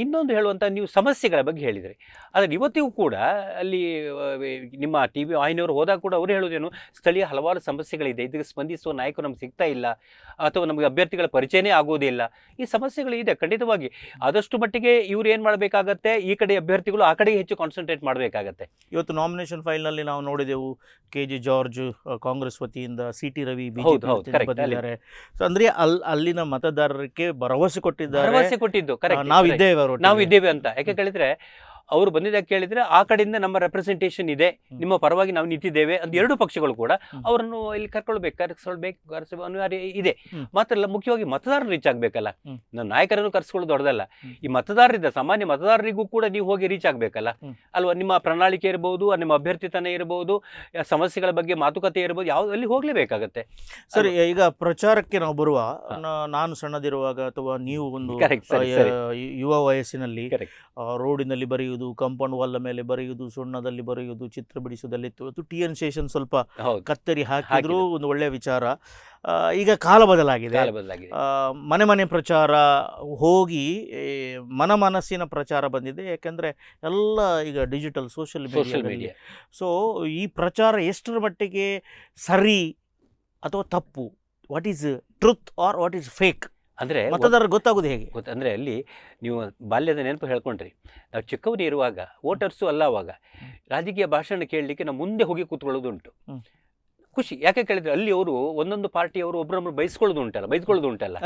ಇನ್ನೊಂದು ಹೇಳುವಂಥ, ನೀವು ಸಮಸ್ಯೆಗಳ ಬಗ್ಗೆ ಹೇಳಿದ್ರಿ. ಆದರೆ ಇವತ್ತಿಗೂ ಕೂಡ ಅಲ್ಲಿ ನಿಮ್ಮ TV ವಾಹಿನಿಯವರು ಹೋದಾಗ ಕೂಡ ಅವರು ಹೇಳೋದೇನು, ಸ್ಥಳೀಯ ಹಲವಾರು ಸಮಸ್ಯೆಗಳಿದೆ, ಇದಕ್ಕೆ ಸ್ಪಂದಿಸುವ ನಾಯಕರು ನಮ್ಗೆ ಸಿಗ್ತಾ ಇಲ್ಲ, ಅಥವಾ ನಮಗೆ ಅಭ್ಯರ್ಥಿಗಳ ಪರಿಚಯನೇ ಆಗೋದಿಲ್ಲ. ಈ ಸಮಸ್ಯೆಗಳಿದೆ ಖಂಡಿತವಾಗಿ. ಆದಷ್ಟು ಮಟ್ಟಿಗೆ ಇವ್ರು ಏನು ಮಾಡಬೇಕಾಗತ್ತೆ, ಈ ಕಡೆ ಅಭ್ಯರ್ಥಿಗಳು ಆ ಕಡೆಗೆ ಹೆಚ್ಚು ಕಾನ್ಸಂಟ್ರೇಟ್ ಮಾಡಬೇಕಾಗತ್ತೆ. ಇವತ್ತು ನಾಮಿನೇಷನ್ ಫೈಲ್ನಲ್ಲಿ ನಾವು ನೋಡಿದೆವು, KG ಜಾರ್ಜ್ ಕಾಂಗ್ರೆಸ್ ವತಿಯಿಂದ, CT ರವಿ ಬಿಜೆಪಿ ಬಂದಿದ್ದಾರೆ. ಅಂದ್ರೆ ಅಲ್ಲಿನ ಮತದಾರರಿಗೆ ಭರವಸೆ ಕೊಟ್ಟಿದ್ದು ನಾವು ಇದ್ದೇವೆ ಅಂತ. ಯಾಕೆ ಕೇಳಿದ್ರೆ, ಅವರು ಬಂದಿದ್ದಾಗ ಕೇಳಿದ್ರೆ ಆ ಕಡೆಯಿಂದ ನಮ್ಮ ರೆಪ್ರೆಸೆಂಟೇಷನ್ ಇದೆ, ನಿಮ್ಮ ಪರವಾಗಿ ನಾವು ನಿಂತಿದ್ದೇವೆ ಅಂತ ಎರಡೂ ಪಕ್ಷಗಳು ಕೂಡ ಅವರನ್ನು ಇಲ್ಲಿ ಕರ್ಸ್ಕೊಳ್ಬೇಕು ಅನಿವಾರ್ಯ ಇದೆ. ಮಾತ್ರ ಅಲ್ಲ, ಮುಖ್ಯವಾಗಿ ಮತದಾರರು ರೀಚ್ ಆಗ್ಬೇಕಲ್ಲ. ನಾವು ನಾಯಕರನ್ನು ಕರ್ಸ್ಕೊಳ್ಳೋದು ದೊಡ್ಡದಲ್ಲ, ಈ ಮತದಾರರಿದ್ದ ಸಾಮಾನ್ಯ ಮತದಾರರಿಗೂ ಕೂಡ ನೀವು ಹೋಗಿ ರೀಚ್ ಆಗ್ಬೇಕಲ್ಲ ಅಲ್ವಾ. ನಿಮ್ಮ ಪ್ರಣಾಳಿಕೆ ಇರಬಹುದು, ನಿಮ್ಮ ಅಭ್ಯರ್ಥಿತನ ಇರಬಹುದು, ಸಮಸ್ಯೆಗಳ ಬಗ್ಗೆ ಮಾತುಕತೆ ಇರಬಹುದು, ಯಾವ್ದು ಅಲ್ಲಿ ಹೋಗ್ಲೇಬೇಕಾಗತ್ತೆ. ಸರಿ, ಈಗ ಪ್ರಚಾರಕ್ಕೆ ನಾವು ಬರುವ, ನಾನು ಸಣ್ಣದಿರುವಾಗ ಅಥವಾ ನೀವು ಒಂದು ಯುವ ವಯಸ್ಸಿನಲ್ಲಿ ರೋಡಿನಲ್ಲಿ ಬರೆಯುವುದು, ಕಾಂಪೌಂಡ್ ವಾಲ್ ಮೇಲೆ ಬರೆಯುವುದು, ಸುಣ್ಣದಲ್ಲಿ ಬರೆಯುವುದು, ಚಿತ್ರ ಬಿಡಿಸುವುದಲ್ಲಿತ್ತು. TN ಶೇಷನ್ ಸ್ವಲ್ಪ ಕತ್ತರಿ ಹಾಕಿದ್ರು, ಒಂದು ಒಳ್ಳೆಯ ವಿಚಾರ. ಈಗ ಕಾಲ ಬದಲಾಗಿದೆ, ಮನೆ ಪ್ರಚಾರ ಹೋಗಿ ಮನಸ್ಸಿನ ಪ್ರಚಾರ ಬಂದಿದೆ. ಯಾಕಂದ್ರೆ ಎಲ್ಲ ಈಗ ಡಿಜಿಟಲ್ ಸೋಷಿಯಲ್ ಮೀಡಿಯಾ. ಸೊ ಈ ಪ್ರಚಾರ ಎಷ್ಟರ ಮಟ್ಟಿಗೆ ಸರಿ ಅಥವಾ ತಪ್ಪು, what is truth or what is fake, ಅಂದರೆ ಮತದಾರ ಗೊತ್ತಾಗೋದು ಹೇಗೆ? ಅಂದರೆ ಅಲ್ಲಿ ನೀವು ಬಾಲ್ಯದ ನೆನಪು ಹೇಳ್ಕೊಂಡ್ರಿ, ನಾವು ಚಿಕ್ಕವನೇ ಇರುವಾಗ ವೋಟರ್ಸು ಅಲ್ಲ, ಅವಾಗ ರಾಜಕೀಯ ಭಾಷಣ ಕೇಳಲಿಕ್ಕೆ ನಾವು ಮುಂದೆ ಹೋಗಿ ಕೂತ್ಕೊಳ್ಳೋದುಂಟು. ಖುಷಿ. ಯಾಕೆ ಕೇಳಿದ್ರೆ ಅಲ್ಲಿ ಅವರು ಒಂದೊಂದು ಪಾರ್ಟಿಯವರು ಒಬ್ಬರೊಬ್ರು ಬೈಸ್ಕೊಳ್ಳೋದು ಉಂಟಲ್ಲ,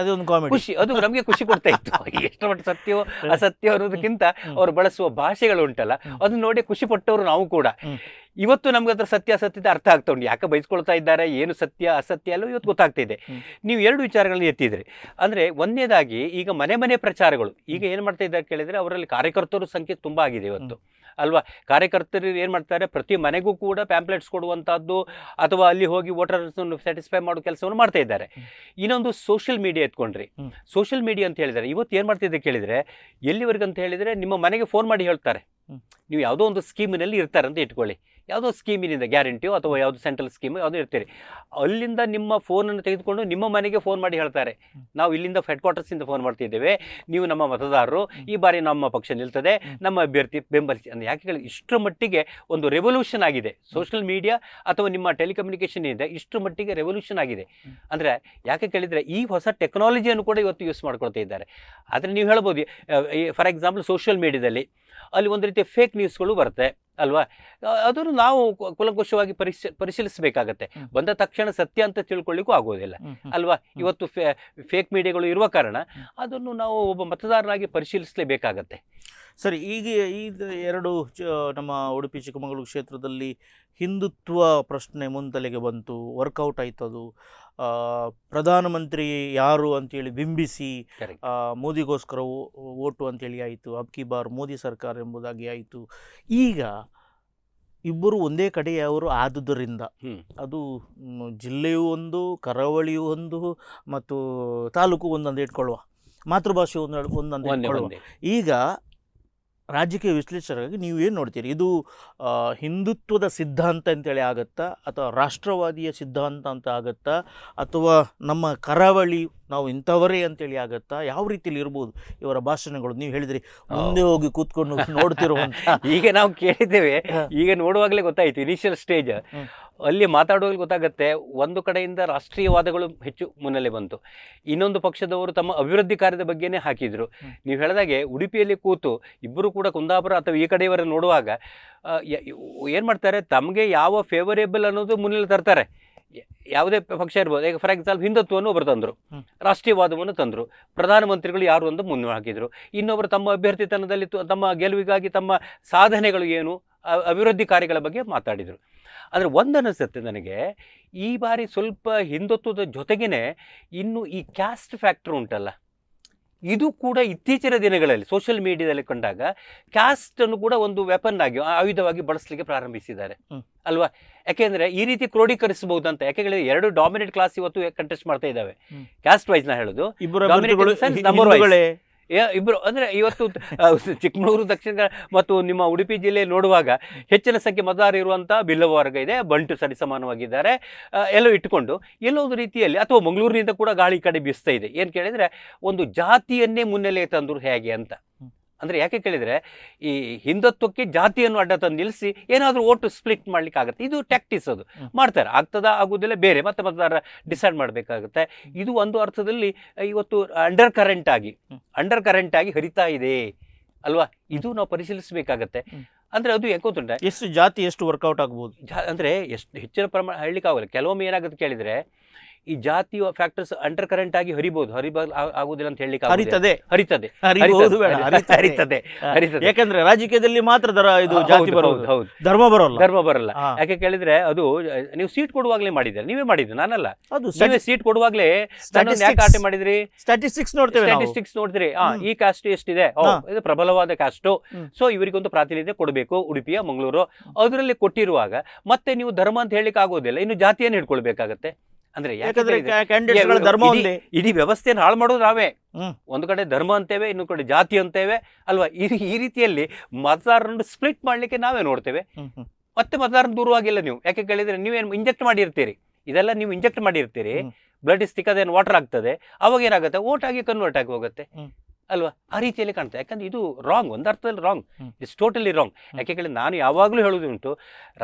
ಖುಷಿ. ಅದು ನಮಗೆ ಖುಷಿ ಕೊಡ್ತಾ ಇತ್ತು. ಎಷ್ಟು ಮಟ್ಟ ಸತ್ಯವೋ ಅಸತ್ಯ ಅನ್ನೋದಕ್ಕಿಂತ ಅವರು ಬಳಸುವ ಭಾಷೆಗಳು ಉಂಟಲ್ಲ, ಅದನ್ನ ನೋಡಿ ಖುಷಿ ಪಟ್ಟವರು ನಾವು ಕೂಡ. ಇವತ್ತು ನಮ್ಗೆ ಅದ್ರ ಸತ್ಯಾಸತ್ಯತೆ ಅರ್ಥ ಆಗ್ತಾ ಉಂಟು, ಯಾಕೆ ಬೈಸ್ಕೊಳ್ತಾ ಇದ್ದಾರೆ, ಏನು ಸತ್ಯ ಅಸತ್ಯ ಅಲ್ಲೋ ಇವತ್ತು ಗೊತ್ತಾಗ್ತಾ ಇದೆ. ನೀವು 2 ವಿಚಾರಗಳನ್ನ ಎತ್ತಿದ್ರಿ. ಅಂದರೆ ಒಂದನೇದಾಗಿ ಈಗ ಮನೆ ಪ್ರಚಾರಗಳು ಈಗ ಏನು ಮಾಡ್ತಾ ಇದ್ದಾರೆ ಕೇಳಿದರೆ, ಅವರಲ್ಲಿ ಕಾರ್ಯಕರ್ತರು ಸಂಖ್ಯೆ ತುಂಬ ಆಗಿದೆ ಇವತ್ತು ಅಲ್ವಾ. ಕಾರ್ಯಕರ್ತರು ಏನು ಮಾಡ್ತಾರೆ, ಪ್ರತಿ ಮನೆಗೂ ಕೂಡ ಪ್ಯಾಂಪ್ಲೆಟ್ಸ್ ಕೊಡುವಂಥದ್ದು ಅಥವಾ ಅಲ್ಲಿ ಹೋಗಿ ವೋಟರ್ಸನ್ನು ಸ್ಯಾಟಿಸ್ಫೈ ಮಾಡೋ ಕೆಲಸವನ್ನು ಮಾಡ್ತಾ ಇದ್ದಾರೆ. ಇನ್ನೊಂದು ಸೋಷಿಯಲ್ ಮೀಡಿಯಾ ಎತ್ಕೊಂಡ್ರಿ. ಸೋಷಿಯಲ್ ಮೀಡಿಯಾ ಅಂತ ಹೇಳಿದರೆ ಇವತ್ತು ಏನು ಮಾಡ್ತಿದ್ದೆ ಕೇಳಿದರೆ, ಎಲ್ಲಿವರೆಗೆ ಅಂತ ಹೇಳಿದರೆ, ನಿಮ್ಮ ಮನೆಗೆ ಫೋನ್ ಮಾಡಿ ಹೇಳ್ತಾರೆ, ನೀವು ಯಾವುದೋ ಒಂದು ಸ್ಕೀಮಿನಲ್ಲಿ ಇರ್ತಾರೆ ಅಂತ ಇಟ್ಕೊಳ್ಳಿ, ಯಾವುದೋ ಸ್ಕೀಮಿನಿಂದ ಗ್ಯಾರಂಟಿಯೋ ಅಥವಾ ಯಾವುದೋ ಸೆಂಟ್ರಲ್ ಸ್ಕೀಮು ಯಾವುದೋ ಇರ್ತೀರಿ, ಅಲ್ಲಿಂದ ನಿಮ್ಮ ಫೋನನ್ನು ತೆಗೆದುಕೊಂಡು ನಿಮ್ಮ ಮನೆಗೆ ಫೋನ್ ಮಾಡಿ ಹೇಳ್ತಾರೆ, ನಾವು ಇಲ್ಲಿಂದ ಹೆಡ್ ಕ್ವಾರ್ಟರ್ಸಿಂದ ಫೋನ್ ಮಾಡ್ತಿದ್ದೇವೆ, ನೀವು ನಮ್ಮ ಮತದಾರರು, ಈ ಬಾರಿ ನಮ್ಮ ಪಕ್ಷ ನಿಲ್ತದೆ, ನಮ್ಮ ಅಭ್ಯರ್ಥಿ ಬೆಂಬಲಿಸಿ ಅಂತ. ಯಾಕೆ ಹೇಳಿ, ಇಷ್ಟರ ಮಟ್ಟಿಗೆ ಒಂದು ರೆವಲ್ಯೂಷನ್ ಆಗಿದೆ ಸೋಷಿಯಲ್ ಮೀಡಿಯಾ ಅಥವಾ ನಿಮ್ಮ ಟೆಲಿಕಮ್ಯುನಿಕೇಷನ್ ಇದೆ, ಇಷ್ಟರ ಮಟ್ಟಿಗೆ ರೆವಲ್ಯೂಷನ್ ಆಗಿದೆ. ಅಂದರೆ ಯಾಕೆ ಕೇಳಿದರೆ, ಈ ಹೊಸ ಟೆಕ್ನಾಲಜಿಯನ್ನು ಕೂಡ ಇವತ್ತು ಯೂಸ್ ಮಾಡ್ಕೊಳ್ತಾ ಇದ್ದಾರೆ. ಆದರೆ ನೀವು ಹೇಳ್ಬೋದು, ಫಾರ್ ಎಕ್ಸಾಂಪಲ್ ಸೋಷಿಯಲ್ ಮೀಡಿಯಾದಲ್ಲಿ ಅಲ್ಲಿ ಒಂದು ರೀತಿಯ ಫೇಕ್ ನ್ಯೂಸ್ಗಳು ಬರುತ್ತೆ ಅಲ್ವಾ, ಅದನ್ನು ನಾವು ಕುಲಂಕುಷವಾಗಿ ಪರಿಶೀಲಿಸಬೇಕಾಗತ್ತೆ. ಬಂದ ತಕ್ಷಣ ಸತ್ಯ ಅಂತ ತಿಳ್ಕೊಳ್ಳಿಕ್ಕೂ ಆಗೋದಿಲ್ಲ ಅಲ್ವಾ. ಇವತ್ತು ಫೇಕ್ ಮೀಡಿಯಾಗಳು ಇರುವ ಕಾರಣ ಅದನ್ನು ನಾವು ಒಬ್ಬ ಮತದಾರರಾಗಿ ಪರಿಶೀಲಿಸಲೇಬೇಕಾಗತ್ತೆ. ಸರಿ, ಈಗ ಇದು ಎರಡು ನಮ್ಮ ಉಡುಪಿ ಚಿಕ್ಕಮಗಳೂರು ಕ್ಷೇತ್ರದಲ್ಲಿ ಹಿಂದುತ್ವ ಪ್ರಶ್ನೆ ಮುಂತಲೆಗೆ ಬಂತು, ವರ್ಕೌಟ್ ಆಯ್ತದು. ಪ್ರಧಾನಮಂತ್ರಿ ಯಾರು ಅಂತೇಳಿ ಬಿಂಬಿಸಿ ಮೋದಿಗೋಸ್ಕರ ಓಟು ಅಂತೇಳಿ ಆಯಿತು, ಅಬ್ಕಿ ಬಾರ್ ಮೋದಿ ಸರ್ಕಾರ ಎಂಬುದಾಗಿ ಆಯಿತು. ಈಗ ಇಬ್ಬರು ಒಂದೇ ಕಡೆಯವರು ಆದುದರಿಂದ ಅದು ಜಿಲ್ಲೆಯೂ ಒಂದು, ಕರಾವಳಿಯೂ ಒಂದು, ಮತ್ತು ತಾಲೂಕು ಒಂದೊಂದು ಇಟ್ಕೊಳ್ಳುವ, ಮಾತೃಭಾಷೆ ಒಂದೊಂದು ಇಟ್ಕೊಳ್ಳುವ. ಈಗ ರಾಜಕೀಯ ವಿಶ್ಲೇಷಕರಾಗಿ ನೀವು ಏನು ನೋಡ್ತೀರಿ? ಇದು ಹಿಂದುತ್ವದ ಸಿದ್ಧಾಂತ ಅಂತೇಳಿ ಆಗುತ್ತಾ, ಅಥವಾ ರಾಷ್ಟ್ರವಾದಿಯ ಸಿದ್ಧಾಂತ ಅಂತ ಆಗುತ್ತಾ, ಅಥವಾ ನಮ್ಮ ಕರಾವಳಿ ನಾವು ಇಂಥವರೇ ಅಂತೇಳಿ ಆಗುತ್ತಾ? ಯಾವ ರೀತಿಯಲ್ಲಿ ಇರ್ಬೋದು ಇವರ ಭಾಷಣಗಳು? ನೀವು ಹೇಳಿದ್ರಿ ಮುಂದೆ ಹೋಗಿ ಕೂತ್ಕೊಂಡು ನೋಡ್ತಿರುವಂಥ. ಈಗ ನಾವು ಕೇಳಿದ್ದೇವೆ, ಈಗ ನೋಡುವಾಗಲೇ ಗೊತ್ತಾಯಿತು, ಇನಿಷಿಯಲ್ ಸ್ಟೇಜ್ ಅಲ್ಲಿ ಮಾತಾಡುವಾಗ ಗೊತ್ತಾಗುತ್ತೆ. ಒಂದು ಕಡೆಯಿಂದ ರಾಷ್ಟ್ರೀಯವಾದಗಳು ಹೆಚ್ಚು ಮುನ್ನೆಲೆ ಬಂತು, ಇನ್ನೊಂದು ಪಕ್ಷದವರು ತಮ್ಮ ಅಭಿವೃದ್ಧಿ ಕಾರ್ಯದ ಬಗ್ಗೆನೇ ಹಾಕಿದ್ರು. ನೀವು ಹೇಳಿದಾಗೆ ಉಡುಪಿಯಲ್ಲಿ ಕೂತು ಇಬ್ಬರು ಕೂಡ ಕುಂದಾಪುರ ಅಥವಾ ಈ ಕಡೆಯವರನ್ನು ನೋಡುವಾಗ ಏನು ಮಾಡ್ತಾರೆ, ತಮಗೆ ಯಾವ ಫೇವರೇಬಲ್ ಅನ್ನೋದು ಮುನ್ನೆಲೆ ತರ್ತಾರೆ. ಯಾವುದೇ ಪಕ್ಷ ಇರ್ಬೋದು. ಈಗ ಫಾರ್ ಎಕ್ಸಾಂಪಲ್ ಹಿಂದುತ್ವವನ್ನು ಒಬ್ಬರು ತಂದರು, ರಾಷ್ಟ್ರೀಯವಾದವನ್ನು ತಂದರು, ಪ್ರಧಾನಮಂತ್ರಿಗಳು ಯಾರು ಅಂತ ಮುನ್ನ ಹಾಕಿದರು. ಇನ್ನೊಬ್ಬರು ತಮ್ಮ ಅಭ್ಯರ್ಥಿತನದಲ್ಲಿ ತಮ್ಮ ಗೆಲುವಿಗಾಗಿ ತಮ್ಮ ಸಾಧನೆಗಳು ಏನು, ಅಭಿವೃದ್ಧಿ ಕಾರ್ಯಗಳ ಬಗ್ಗೆ ಮಾತಾಡಿದರು. ಆದರೆ ಒಂದು ಅನಿಸುತ್ತೆ ನನಗೆ, ಈ ಬಾರಿ ಸ್ವಲ್ಪ ಹಿಂದುತ್ವದ ಜೊತೆಗೇ ಇನ್ನು ಈ ಕ್ಯಾಸ್ಟ್ ಫ್ಯಾಕ್ಟರ್ ಉಂಟಲ್ಲ, ಇದು ಕೂಡ ಇತ್ತೀಚಿನ ದಿನಗಳಲ್ಲಿ ಸೋಷಿಯಲ್ ಮೀಡಿಯಾದಲ್ಲಿ ಕಂಡಾಗ ಕ್ಯಾಸ್ಟನ್ನು ಕೂಡ ಒಂದು ವೆಪನ್ ಆಗಿ, ಆಯುಧವಾಗಿ ಬಳಸಲಿಕ್ಕೆ ಪ್ರಾರಂಭಿಸಿದ್ದಾರೆ ಅಲ್ವಾ? ಯಾಕೆಂದರೆ ಈ ರೀತಿ ಕ್ರೋಢೀಕರಿಸಬಹುದು ಅಂತ. ಯಾಕೆಂದರೆ ಎರಡು ಡಾಮಿನೇಟ್ ಕ್ಲಾಸ್ ಇವತ್ತು ಕಂಟೆಸ್ಟ್ ಮಾಡ್ತಾ ಇದ್ದಾವೆ. ಕ್ಯಾಸ್ಟ್ ವೈಸ್ ನಾ ಹೇಳೋದು, ಇಬ್ಬರು ಅಂದರೆ ಇವತ್ತು ಚಿಕ್ಕಮಗಳೂರು, ದಕ್ಷಿಣ ಮತ್ತು ನಿಮ್ಮ ಉಡುಪಿ ಜಿಲ್ಲೆ ನೋಡುವಾಗ ಹೆಚ್ಚಿನ ಸಂಖ್ಯೆ ಮತದಾರ ಇರುವಂಥ ಬಿಲ್ಲವ ವರ್ಗ ಇದೆ, ಬಂಟು ಸರಿಸಮಾನವಾಗಿದ್ದಾರೆ, ಎಲ್ಲೋ ಇಟ್ಟುಕೊಂಡು ಎಲ್ಲೋ ಒಂದು ರೀತಿಯಲ್ಲಿ, ಅಥವಾ ಮಂಗಳೂರಿನಿಂದ ಕೂಡ ಗಾಳಿ ಕಡೆ ಬೀಸ್ತಾ ಇದೆ. ಏನು ಕೇಳಿದರೆ ಒಂದು ಜಾತಿಯನ್ನೇ ಮುನ್ನೆಲೆ ತಂದರು ಹೇಗೆ ಅಂತ. ಅಂದರೆ ಯಾಕೆ ಕೇಳಿದರೆ, ಈ ಹಿಂದುತ್ವಕ್ಕೆ ಜಾತಿಯನ್ನು ಅಡ್ಡ ತಂದು ನಿಲ್ಲಿಸಿ ಏನಾದರೂ ಓಟು ಸ್ಪ್ಲಿಟ್ ಮಾಡ್ಲಿಕ್ಕೆ ಆಗುತ್ತೆ. ಇದು ಟ್ಯಾಕ್ಟಿಸ್, ಅದು ಮಾಡ್ತಾರೆ. ಆಗ್ತದಾ ಆಗೋದಿಲ್ಲ ಬೇರೆ, ಮತ್ತೆ ಮತದಾರ ಡಿಸೈಡ್ ಮಾಡಬೇಕಾಗುತ್ತೆ. ಇದು ಒಂದು ಅರ್ಥದಲ್ಲಿ ಇವತ್ತು ಅಂಡರ್ ಕರೆಂಟ್ ಆಗಿ ಹರಿತಾ ಇದೆ ಅಲ್ವಾ? ಇದು ನಾವು ಪರಿಶೀಲಿಸಬೇಕಾಗತ್ತೆ. ಅಂದರೆ ಅದು ಯಾಕೆ ಗೊತ್ತುಂಟೆ, ಎಷ್ಟು ಜಾತಿ ಎಷ್ಟು ವರ್ಕೌಟ್ ಆಗ್ಬೋದು ಅಂದರೆ ಎಷ್ಟು ಹೆಚ್ಚಿನ ಪ್ರಮಾಣ ಹೇಳಲಿಕ್ಕೆ ಆಗೋಲ್ಲ. ಕೆಲವೊಮ್ಮೆ ಏನಾಗುತ್ತೆ ಕೇಳಿದರೆ, ಈ ಜಾತಿಯ ಫ್ಯಾಕ್ಟರ್ಸ್ ಅಂಡರ್ ಕರೆಂಟ್ ಆಗಿ ಹರಿಬಹುದು ಆಗುದಿಲ್ಲ ಅಂತ ಹೇಳಲಿಕ್ಕೆ ಹರಿತದೆ. ಯಾಕಂದ್ರೆ ರಾಜಕೀಯದಲ್ಲಿ ಮಾತ್ರ ಇದು ಜಾತಿ ಬರೋದು, ಹೌದು, ಧರ್ಮ ಬರೋಲ್ಲ. ಯಾಕೆ ಕೇಳಿದ್ರೆ, ಅದು ನೀವು ಸೀಟ್ ಕೊಡುವಾಗಲೇ ಮಾಡಿದ್ರೆ, ನೀವೇ ಮಾಡಿದ್ರೆ, ನಾನಲ್ಲ, ಅದು ಸೀಟ್ ಕೊಡುವಾಗಲೇ ಯಾಕೆ ಆಟ ಮಾಡಿದ್ರಿ? ಸ್ಟ್ಯಾಟಿಸ್ಟಿಕ್ಸ್ ನೋಡ್ತೀರಿ. ಈ ಕಾಸ್ಟ್ ಎಷ್ಟಿದೆ, ಇದು ಪ್ರಬಲವಾದ ಕಾಸ್ಟ್, ಸೊ ಇವರಿಗೊಂದು ಪ್ರಾತಿನಿಧ್ಯ ಕೊಡಬೇಕು ಉಡುಪಿಯ ಮಂಗಳೂರು. ಅದರಲ್ಲಿ ಕೊಟ್ಟಿರುವಾಗ ಮತ್ತೆ ನೀವು ಧರ್ಮ ಅಂತ ಹೇಳಲಿಕ್ಕೆ ಆಗೋದಿಲ್ಲ, ಇನ್ನು ಜಾತಿಯನ್ನು ಹಿಡ್ಕೊಳ್ಬೇಕಾಗತ್ತೆ. ಅಂದ್ರೆ ಇಡೀ ವ್ಯವಸ್ಥೆಯನ್ನು ಹಾಳು ಮಾಡೋದು ನಾವೇ. ಒಂದು ಕಡೆ ಧರ್ಮ ಅಂತೇವೆ, ಇನ್ನೊಂದು ಕಡೆ ಜಾತಿ ಅಂತೇವೆ ಅಲ್ವಾ? ಈ ರೀತಿಯಲ್ಲಿ ಮತದಾರರನ್ನು ಸ್ಪ್ಲಿಟ್ ಮಾಡ್ಲಿಕ್ಕೆ ನಾವೇ ನೋಡ್ತೇವೆ. ಮತ್ತೆ ಮತದಾರನ ದೂರವಾಗಿಲ್ಲ ನೀವು. ಯಾಕೆ ಕೇಳಿದ್ರೆ, ನೀವೇನು ಇಂಜೆಕ್ಟ್ ಮಾಡಿರ್ತೀರಿ, ಇದೆಲ್ಲ ನೀವು ಇಂಜೆಕ್ಟ್ ಮಾಡಿರ್ತೀರಿ, blood is thicker than water ಆಗ್ತದೆ. ಅವಾಗ ಏನಾಗುತ್ತೆ, ಓಟ್ ಆಗಿ ಕನ್ವರ್ಟ್ ಆಗಿ ಹೋಗುತ್ತೆ ಅಲ್ವಾ? ಆ ರೀತಿಯಲ್ಲಿ ಕಾಣ್ತದೆ. ಯಾಕಂದ್ರೆ ಇದು ರಾಂಗ್, ಒಂದು ಅರ್ಥದಲ್ಲಿ ರಾಂಗ್, ಇಟ್ಸ್ ಟೋಟಲಿ ರಾಂಗ್. ಯಾಕೆ ಕೇಳಿದ್ರೆ, ನಾನು ಯಾವಾಗಲೂ ಹೇಳೋದುಂಟು,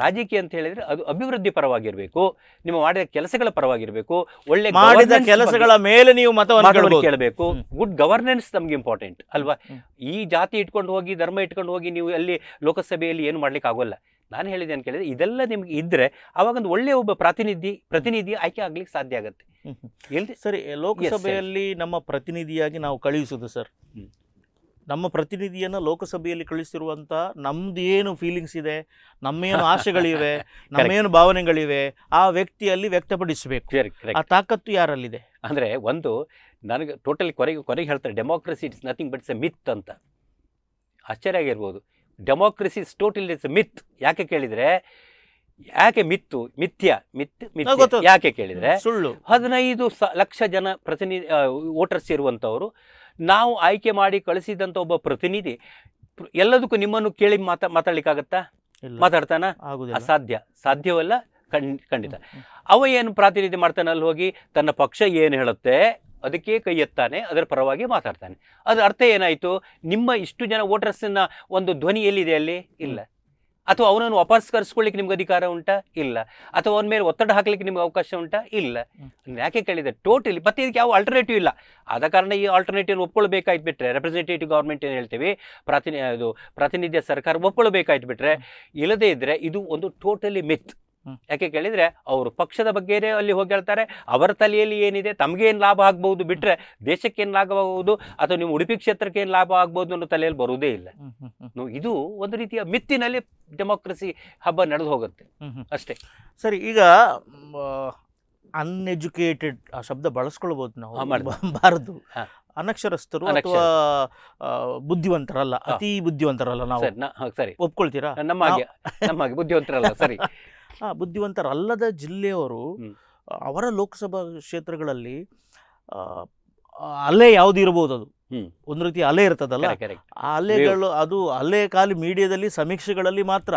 ರಾಜಕೀಯ ಅಂತ ಹೇಳಿದ್ರೆ ಅದು ಅಭಿವೃದ್ಧಿ ಪರವಾಗಿರಬೇಕು, ನಿಮ್ಮ ಮಾಡಿದ ಕೆಲಸಗಳ ಪರವಾಗಿರಬೇಕು, ಒಳ್ಳೆ ಮಾಡಿದ ಕೆಲಸಗಳ ಮೇಲೆ ನೀವು ಮತವನ್ನು ಕೇಳಬೇಕು. ಗುಡ್ ಗವರ್ನೆನ್ಸ್ ನಮ್ಗೆ ಇಂಪಾರ್ಟೆಂಟ್ ಅಲ್ವಾ? ಈ ಜಾತಿ ಇಟ್ಕೊಂಡು ಹೋಗಿ, ಧರ್ಮ ಇಟ್ಕೊಂಡು ಹೋಗಿ ನೀವು ಅಲ್ಲಿ ಲೋಕಸಭೆಯಲ್ಲಿ ಏನು ಮಾಡ್ಲಿಕ್ಕೆ ಆಗೋಲ್ಲ. ನಾನು ಹೇಳಿದೆ ಅಂತ ಕೇಳಿದ್ರೆ, ಇದೆಲ್ಲ ನಿಮ್ಗೆ ಇದ್ರೆ ಅವಾಗೊಂದು ಒಳ್ಳೆಯ ಒಬ್ಬ ಪ್ರತಿನಿಧಿ ಆಯ್ಕೆ ಆಗ್ಲಿಕ್ಕೆ ಸಾಧ್ಯ ಆಗುತ್ತೆ. ಸರಿ, ಲೋಕಸಭೆಯಲ್ಲಿ ನಮ್ಮ ಪ್ರತಿನಿಧಿಯಾಗಿ ನಾವು ಕಳುಹಿಸೋದು ಸರ್, ನಮ್ಮ ಪ್ರತಿನಿಧಿಯನ್ನು ಲೋಕಸಭೆಯಲ್ಲಿ ಕಳಿಸಿರುವಂಥ ನಮ್ದು ಏನು ಫೀಲಿಂಗ್ಸ್ ಇದೆ, ನಮ್ಮೇನು ಆಶೆಗಳಿವೆ, ನಮ್ಮೇನು ಭಾವನೆಗಳಿವೆ, ಆ ವ್ಯಕ್ತಿಯಲ್ಲಿ ವ್ಯಕ್ತಪಡಿಸಬೇಕು. ಆ ತಾಕತ್ತು ಯಾರಲ್ಲಿದೆ? ಅಂದರೆ ಒಂದು ನನಗೆ ಟೋಟಲಿ ಕೊನೆಗೆ ಹೇಳ್ತಾರೆ, democracy it's nothing but it's a myth ಅಂತ. ಆಶ್ಚರ್ಯ ಆಗಿರ್ಬೋದು. Democracy is totally it's a myth. ಯಾಕೆ ಕೇಳಿದರೆ, ಮಿಥ್ಯ ಯಾಕೆ ಕೇಳಿದರೆ, ಸುಳ್ಳು. 15 ಲಕ್ಷ ಜನ ವೋಟರ್ಸ್ ಇರುವಂಥವರು, ನಾವು ಆಯ್ಕೆ ಮಾಡಿ ಕಳಿಸಿದಂಥ ಒಬ್ಬ ಪ್ರತಿನಿಧಿ ಎಲ್ಲದಕ್ಕೂ ನಿಮ್ಮನ್ನು ಕೇಳಿ ಮಾತಾಡ್ಲಿಕ್ಕಾಗತ್ತಾ? ಮಾತಾಡ್ತಾನ? ಸಾಧ್ಯವಲ್ಲ, ಖಂಡಿತ. ಅವ ಏನು ಪ್ರಾತಿನಿಧ್ಯ ಮಾಡ್ತಾನೆ, ಅಲ್ಲಿ ಹೋಗಿ ತನ್ನ ಪಕ್ಷ ಏನು ಹೇಳುತ್ತೆ ಅದಕ್ಕೆ ಕೈ ಎತ್ತಾನೆ, ಅದರ ಪರವಾಗಿ ಮಾತಾಡ್ತಾನೆ. ಅದರ ಅರ್ಥ ಏನಾಯಿತು? ನಿಮ್ಮ ಇಷ್ಟು ಜನ ವೋಟರ್ಸನ್ನ ಒಂದು ಧ್ವನಿ ಎಲ್ಲಿದೆ ಅಲ್ಲಿ? ಇಲ್ಲ. ಅಥವಾ ಅವನನ್ನು ವಾಪಸ್ ಕರೆಸ್ಕೊಳ್ಳಿಕ್ಕೆ ನಿಮ್ಗೆ ಅಧಿಕಾರ ಉಂಟಾ? ಇಲ್ಲ. ಅಥವಾ ಅವನ ಮೇಲೆ ಒತ್ತಡ ಹಾಕ್ಲಿಕ್ಕೆ ನಿಮ್ಗೆ ಅವಕಾಶ ಉಂಟಾ? ಇಲ್ಲ. ಯಾಕೆ ಕೇಳಿದೆ, ಟೋಟಲಿ ಮತ್ತೆ ಇದಕ್ಕೆ ಯಾವ ಆಲ್ಟರ್ನೇಟಿವ್ ಇಲ್ಲ. ಆದ ಕಾರಣ ಈ ಆಲ್ಟರ್ನೇಟಿವ್ ಒಪ್ಕೊಳ್ಬೇಕಾಯ್ತು ಬಿಟ್ರೆ, ರೆಪ್ರೆಸೆಂಟೇಟಿವ್ ಗೌರ್ಮೆಂಟ್ ಏನು ಹೇಳ್ತೀವಿ, ಪ್ರಾತಿನಿಧ್ಯ ಸರ್ಕಾರ ಒಪ್ಕೊಳ್ಬೇಕಾಯ್ತು ಬಿಟ್ರೆ, ಇಲ್ಲದೇ ಇದ್ರೆ ಇದು ಒಂದು ಟೋಟಲಿ ಮಿತ್. ಯಾಕೆ ಕೇಳಿದರೆ ಅವರು ಪಕ್ಷದ ಬಗ್ಗೆನೇ ಅಲ್ಲಿ ಹೋಗಿ ಹೇಳ್ತಾರೆ, ಅವರ ತಲೆಯಲ್ಲಿ ಏನಿದೆ, ತಮಗೇನು ಲಾಭ ಆಗ್ಬೋದು ಬಿಟ್ಟರೆ ದೇಶಕ್ಕೇನು ಲಾಭ ಆಗ್ಬೋದು ಅಥವಾ ನಿಮ್ಮ ಉಡುಪಿ ಕ್ಷೇತ್ರಕ್ಕೆ ಏನು ಲಾಭ ಆಗ್ಬೋದು ಅನ್ನೋ ತಲೆಯಲ್ಲಿ ಬರುವುದೇ ಇಲ್ಲ. ಇದು ಒಂದು ರೀತಿಯ ಮಿತ್ತಿನಲ್ಲಿ ಡೆಮೋಕ್ರಸಿ ಹಬ್ಬ ನಡೆದು ಹೋಗುತ್ತೆ ಅಷ್ಟೇ. ಸರಿ, ಈಗ ಅನ್ಎಜುಕೇಟೆಡ್ ಆ ಶಬ್ದ ಬಳಸ್ಕೊಳ್ಬೋದು ನಾವು, ಬಾರದು. ಅನಕ್ಷರಸ್ಥರು ಅಥವಾ ಬುದ್ಧಿವಂತರಲ್ಲ, ಅತಿ ಬುದ್ಧಿವಂತರಲ್ಲ ನಾವು, ಸರಿ ಒಪ್ಕೊಳ್ತೀರಾ? ನಮ್ಮ ಹಾಗೆ ಬುದ್ಧಿವಂತರಲ್ಲ. ಸರಿ, ಬುದ್ಧಿವಂತರಲ್ಲದ ಜಿಲ್ಲೆಯವರು ಅವರ ಲೋಕಸಭಾ ಕ್ಷೇತ್ರಗಳಲ್ಲಿ ಅಲೆ ಯಾವ್ದು ಇರ್ಬೋದು, ಅದು ಒಂದು ರೀತಿ ಅಲೆ ಇರ್ತದಲ್ಲ, ಆ ಅಲೆಗಳು, ಅದು ಅಲೆ ಖಾಲಿ ಮೀಡಿಯಾದಲ್ಲಿ ಸಮೀಕ್ಷೆಗಳಲ್ಲಿ ಮಾತ್ರ.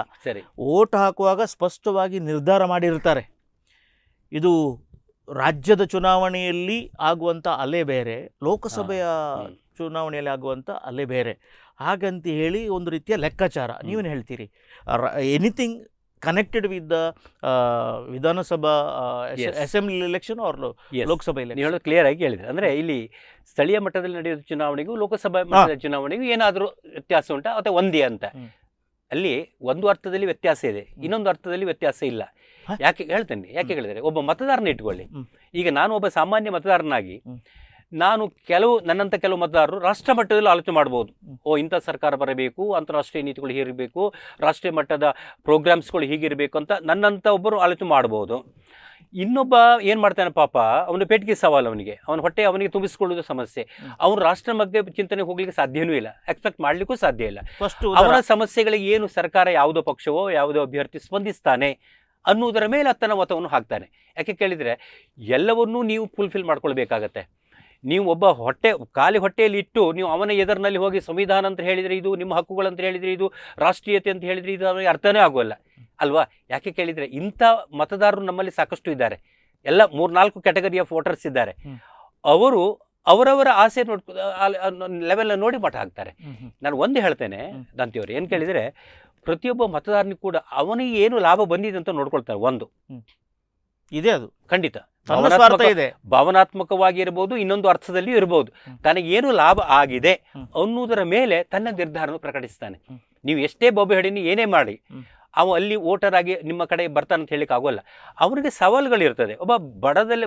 ಓಟ್ ಹಾಕುವಾಗ ಸ್ಪಷ್ಟವಾಗಿ ನಿರ್ಧಾರ ಮಾಡಿರ್ತಾರೆ. ಇದು ರಾಜ್ಯದ ಚುನಾವಣೆಯಲ್ಲಿ ಆಗುವಂಥ ಅಲೆ ಬೇರೆ, ಲೋಕಸಭೆಯ ಚುನಾವಣೆಯಲ್ಲಿ ಆಗುವಂಥ ಅಲೆ ಬೇರೆ, ಹಾಗಂತ ಹೇಳಿ ಒಂದು ರೀತಿಯ ಲೆಕ್ಕಾಚಾರ. ನೀವೇನು ಹೇಳ್ತೀರಿ? Anything connected with the Vidhana Sabha assembly election or Lok Sabha election? ನೀವು ಹೇಳೋದು ಕ್ಲಿಯರ್ ಆಗಿ ಹೇಳಿದ್ರೆ, ಅಂದರೆ ಇಲ್ಲಿ ಸ್ಥಳೀಯ ಮಟ್ಟದಲ್ಲಿ ನಡೆಯುವ ಚುನಾವಣೆಗೂ ಲೋಕಸಭಾ ಮಟ್ಟದ ಚುನಾವಣೆಗೂ ಏನಾದರೂ ವ್ಯತ್ಯಾಸ ಉಂಟಾ ಅಥವಾ ಒಂದೇ ಅಂತ? ಅಲ್ಲಿ ಒಂದು ಅರ್ಥದಲ್ಲಿ ವ್ಯತ್ಯಾಸ ಇದೆ, ಇನ್ನೊಂದು ಅರ್ಥದಲ್ಲಿ ವ್ಯತ್ಯಾಸ ಇಲ್ಲ. ಯಾಕೆ ಹೇಳ್ತೇನೆ, ಯಾಕೆ ಹೇಳಿದರೆ, ಒಬ್ಬ ಮತದಾರನ ಇಟ್ಕೊಳ್ಳಿ. ಈಗ ನಾನು ಒಬ್ಬ ಸಾಮಾನ್ಯ ಮತದಾರನಾಗಿ ನಾನು ನನ್ನಂಥ ಕೆಲವು ಮತದಾರರು ರಾಷ್ಟ್ರ ಮಟ್ಟದಲ್ಲಿ ಆಲೋಚನೆ ಮಾಡ್ಬೋದು. ಇಂಥ ಸರ್ಕಾರ ಬರಬೇಕು, ಅಂತಾರಾಷ್ಟ್ರೀಯ ನೀತಿಗಳು ಹೀಗಿರಬೇಕು, ರಾಷ್ಟ್ರೀಯ ಮಟ್ಟದ ಪ್ರೋಗ್ರಾಮ್ಸ್ಗಳು ಹೀಗಿರಬೇಕು ಅಂತ ನನ್ನಂಥ ಒಬ್ಬರು ಆಲೋಚನೆ ಮಾಡ್ಬೋದು. ಇನ್ನೊಬ್ಬ ಏನು ಮಾಡ್ತಾನೆ ಪಾಪ, ಅವನು ಪೇಟಿಗೆ ಸವಾಲು, ಅವನ ಹೊಟ್ಟೆ ಅವನಿಗೆ ತುಂಬಿಸಿಕೊಳ್ಳುವುದು ಸಮಸ್ಯೆ. ಅವನು ರಾಷ್ಟ್ರ ಬಗ್ಗೆ ಚಿಂತನೆ ಹೋಗ್ಲಿಕ್ಕೆ ಸಾಧ್ಯವೂ ಇಲ್ಲ, ಎಕ್ಸ್ಪೆಕ್ಟ್ ಮಾಡಲಿಕ್ಕೂ ಸಾಧ್ಯ ಇಲ್ಲ. ಅವನ ಸಮಸ್ಯೆಗಳಿಗೆ ಏನು ಸರ್ಕಾರ, ಯಾವುದೋ ಪಕ್ಷವೋ ಯಾವುದೋ ಅಭ್ಯರ್ಥಿ ಸ್ಪಂದಿಸ್ತಾನೆ ಅನ್ನುವುದರ ಮೇಲೆ ತನ್ನ ಮತವನ್ನು ಹಾಕ್ತಾನೆ. ಯಾಕೆ ಕೇಳಿದರೆ, ಎಲ್ಲವನ್ನೂ ನೀವು ಫುಲ್ಫಿಲ್ ಮಾಡ್ಕೊಳ್ಬೇಕಾಗತ್ತೆ. ನೀವು ಒಬ್ಬ ಖಾಲಿ ಹೊಟ್ಟೆಯಲ್ಲಿ ಇಟ್ಟು ನೀವು ಅವನ ಎದುರಿನಲ್ಲಿ ಹೋಗಿ ಸಂವಿಧಾನ ಅಂತ ಹೇಳಿದರೆ ಇದು, ನಿಮ್ಮ ಹಕ್ಕುಗಳಂತ ಹೇಳಿದರೆ ಇದು, ರಾಷ್ಟ್ರೀಯತೆ ಅಂತ ಹೇಳಿದರೆ ಇದು, ಅವನಿಗೆ ಅರ್ಥನೇ ಆಗೋಲ್ಲ ಅಲ್ವಾ? ಯಾಕೆ ಕೇಳಿದರೆ, ಇಂಥ ಮತದಾರರು ನಮ್ಮಲ್ಲಿ ಸಾಕಷ್ಟು ಇದ್ದಾರೆ. ಎಲ್ಲ 3-4 ಕ್ಯಾಟಗರಿ ಆಫ್ ವೋಟರ್ಸ್ ಇದ್ದಾರೆ. ಅವರು ಅವರವರ ಆಸೆ ಲೆವೆಲ್ ನೋಡಿ ಮತ ಹಾಕ್ತಾರೆ. ನಾನು ಒಂದೇ ಹೇಳ್ತೇನೆ ದಂತಿಯವರು, ಏನು ಕೇಳಿದರೆ, ಪ್ರತಿಯೊಬ್ಬ ಮತದಾರನಿಗೂ ಕೂಡ ಅವನಿಗೆ ಏನು ಲಾಭ ಬಂದಿದೆ ಅಂತ ನೋಡ್ಕೊಳ್ತಾರೆ. ಒಂದು ಇದೆ, ಅದು ಖಂಡಿತ ಭಾವನಾತ್ಮಕವಾಗಿ ಇರಬಹುದು, ಇನ್ನೊಂದು ಅರ್ಥದಲ್ಲಿಯೂ ಇರಬಹುದು. ತನಗೇನು ಲಾಭ ಆಗಿದೆ ಅನ್ನುವುದರ ಮೇಲೆ ತನ್ನ ನಿರ್ಧಾರ ಪ್ರಕಟಿಸ್ತಾನೆ. ನೀವು ಎಷ್ಟೇ ಬೊಬ್ಬೆ ಹಡಿನಿ, ಏನೇ ಮಾಡಿ, ಅವ ಅಲ್ಲಿ ವೋಟರ್ ಆಗಿ ನಿಮ್ಮ ಕಡೆ ಬರ್ತಾನಂತ ಹೇಳಿಕ್ಕೆ ಆಗೋಲ್ಲ. ಅವನಿಗೆ ಸವಾಲುಗಳಿರ್ತದೆ. ಒಬ್ಬ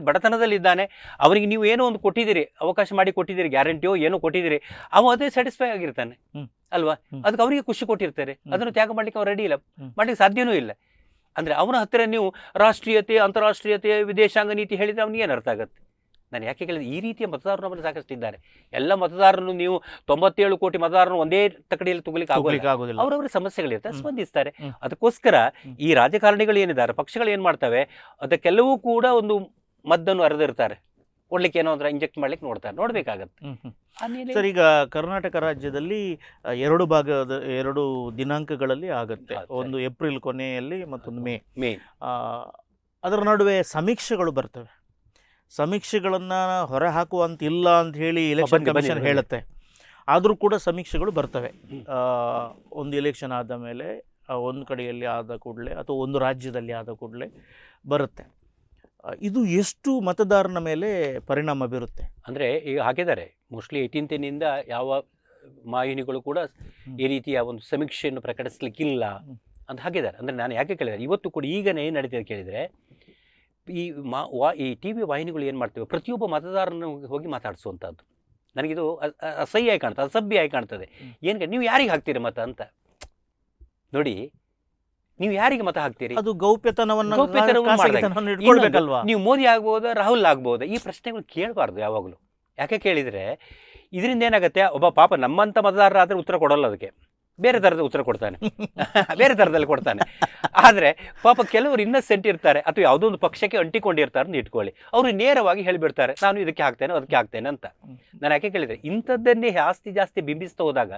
ಬಡತನದಲ್ಲಿದ್ದಾನೆ, ಅವನಿಗೆ ನೀವು ಏನೋ ಒಂದು ಕೊಟ್ಟಿದ್ದೀರಿ, ಅವಕಾಶ ಮಾಡಿ ಕೊಟ್ಟಿದ್ದೀರಿ, ಗ್ಯಾರಂಟಿಯೋ ಏನೋ ಕೊಟ್ಟಿದ್ದೀರಿ, ಅವ ಅದೇ ಸ್ಯಾಟಿಸ್ಫೈ ಆಗಿರ್ತಾನೆ ಅಲ್ವಾ? ಅದಕ್ಕೆ ಅವರಿಗೆ ಖುಷಿ ಕೊಟ್ಟಿರ್ತಾರೆ. ಅದನ್ನು ತ್ಯಾಗ ಮಾಡ್ಲಿಕ್ಕೆ ಅವ್ರು ರೆಡಿ ಇಲ್ಲ, ಮಾಡ್ಲಿಕ್ಕೆ ಸಾಧ್ಯವೂ ಇಲ್ಲ. ಅಂದರೆ ಅವನ ಹತ್ತಿರ ನೀವು ರಾಷ್ಟ್ರೀಯತೆ, ಅಂತಾರಾಷ್ಟ್ರೀಯತೆ, ವಿದೇಶಾಂಗ ನೀತಿ ಹೇಳಿದರೆ ಅವನಿಗೆ ಏನು ಅರ್ಥ ಆಗುತ್ತೆ? ನಾನು ಯಾಕೆ ಕೇಳಿದ್ರೆ, ಈ ರೀತಿಯ ಮತದಾರರು ನಮ್ಮಲ್ಲಿ ಸಾಕಷ್ಟು ಇದ್ದಾರೆ. ಎಲ್ಲ ಮತದಾರರನ್ನು ನೀವು 97 ಕೋಟಿ ಮತದಾರರನ್ನು ಒಂದೇ ತಕಡಿಯಲ್ಲಿ ತಗೊಳ್ಳಿಕ್ಕೆ ಆಗೋದಿಲ್ಲ. ಅವರವರ ಸಮಸ್ಯೆಗಳಿರ್ತವೆ, ಸ್ಪಂದಿಸ್ತಾರೆ. ಅದಕ್ಕೋಸ್ಕರ ಈ ರಾಜಕಾರಣಿಗಳು ಏನಿದ್ದಾರೆ, ಪಕ್ಷಗಳು ಏನು ಮಾಡ್ತವೆ, ಅದಕ್ಕೆಲ್ಲವೂ ಕೂಡ ಒಂದು ಮದ್ದನ್ನು ಅರೆದಿರ್ತಾರೆ. ಕೊಡ್ಲಿಕ್ಕೆ ಏನೋ ಅಂದ್ರೆ ಇಂಜೆಕ್ಟ್ ಮಾಡ್ಲಿಕ್ಕೆ ನೋಡಬೇಕಾಗತ್ತೆ. ಸರ್, ಈಗ ಕರ್ನಾಟಕ ರಾಜ್ಯದಲ್ಲಿ 2 ದಿನಾಂಕಗಳಲ್ಲಿ ಆಗುತ್ತೆ. ಒಂದು ಏಪ್ರಿಲ್ ಕೊನೆಯಲ್ಲಿ, ಮತ್ತೊಂದು ಮೇ. ಅದರ ನಡುವೆ ಸಮೀಕ್ಷೆಗಳು ಬರ್ತವೆ. ಸಮೀಕ್ಷೆಗಳನ್ನು ಹೊರ ಹಾಕುವಂತಿಲ್ಲ ಅಂತ ಹೇಳಿ ಎಲೆಕ್ಷನ್ ಕಮಿಷನ್ ಹೇಳುತ್ತೆ. ಆದರೂ ಕೂಡ ಸಮೀಕ್ಷೆಗಳು ಬರ್ತವೆ. ಒಂದು ಎಲೆಕ್ಷನ್ ಆದ ಮೇಲೆ, ಒಂದು ಕಡೆಯಲ್ಲಿ ಆದ ಕೂಡಲೇ ಅಥವಾ ಒಂದು ರಾಜ್ಯದಲ್ಲಿ ಆದ ಕೂಡಲೇ ಬರುತ್ತೆ. ಇದು ಎಷ್ಟು ಮತದಾರನ ಮೇಲೆ ಪರಿಣಾಮ ಬೀರುತ್ತೆ? ಅಂದರೆ ಈಗ ಹಾಕಿದ್ದಾರೆ, ಮೋಸ್ಟ್ಲಿ 18ನಿಂದ ಯಾವ ವಾಹಿನಿಗಳು ಕೂಡ ಈ ರೀತಿಯ ಒಂದು ಸಮೀಕ್ಷೆಯನ್ನು ಪ್ರಕಟಿಸಲಿಕ್ಕಿಲ್ಲ ಅಂತ ಹಾಕಿದ್ದಾರೆ. ಅಂದರೆ ನಾನು ಯಾಕೆ ಕೇಳಿದರೆ, ಇವತ್ತು ಕೂಡ ಈಗನೇ ಏನು ನಡೀತದೆ ಕೇಳಿದರೆ, ಈ ಟಿ ವಿ ವಾಹಿನಿಗಳು ಏನು ಮಾಡ್ತೇವೆ, ಪ್ರತಿಯೊಬ್ಬ ಮತದಾರನ ಹೋಗಿ ಮಾತಾಡಿಸುವಂಥದ್ದು. ನನಗಿದು ಅಸಹ್ಯ ಕಾಣ್ತದೆ, ಅಸಭ್ಯ ಆಗಿ ಕಾಣ್ತದೆ. ಏನಕ್ಕೆ ನೀವು ಯಾರಿಗೆ ಹಾಕ್ತೀರಿ ಮತ ಅಂತ ನೋಡಿ, ನೀವು ಯಾರಿಗೆ ಮತ ಹಾಕ್ತೀರಿ? ಅದು ಗೌಪ್ಯತನವನ್ನು ನೀವು ಮೋದಿ ಆಗ್ಬೋದಾ, ರಾಹುಲ್ ಆಗ್ಬೋದಾ, ಈ ಪ್ರಶ್ನೆಗಳು ಕೇಳಬಾರ್ದು ಯಾವಾಗಲೂ. ಯಾಕೆ ಕೇಳಿದರೆ, ಇದರಿಂದ ಏನಾಗುತ್ತೆ, ಒಬ್ಬ ಪಾಪ ನಮ್ಮಂಥ ಮತದಾರರಾದರೆ ಉತ್ತರ ಕೊಡೋಲ್ಲ, ಅದಕ್ಕೆ ಬೇರೆ ಥರದ ಉತ್ತರ ಕೊಡ್ತಾನೆ, ಬೇರೆ ಥರದಲ್ಲಿ ಕೊಡ್ತಾನೆ. ಆದರೆ ಪಾಪ ಕೆಲವರು ಇನ್ನಸೆಂಟ್ ಇರ್ತಾರೆ, ಅಥವಾ ಯಾವುದೋ ಒಂದು ಪಕ್ಷಕ್ಕೆ ಅಂಟಿಕೊಂಡಿರ್ತಾರೆ ಅಂತ ಇಟ್ಕೊಳ್ಳಿ, ಅವರು ನೇರವಾಗಿ ಹೇಳಿಬಿಡ್ತಾರೆ, ನಾನು ಇದಕ್ಕೆ ಹಾಕ್ತೇನೆ, ಅದಕ್ಕೆ ಹಾಕ್ತೇನೆ ಅಂತ. ನಾನು ಯಾಕೆ ಕೇಳಿದರೆ, ಇಂಥದ್ದನ್ನೇ ಜಾಸ್ತಿ ಬಿಂಬಿಸ್ತಾ ಹೋದಾಗ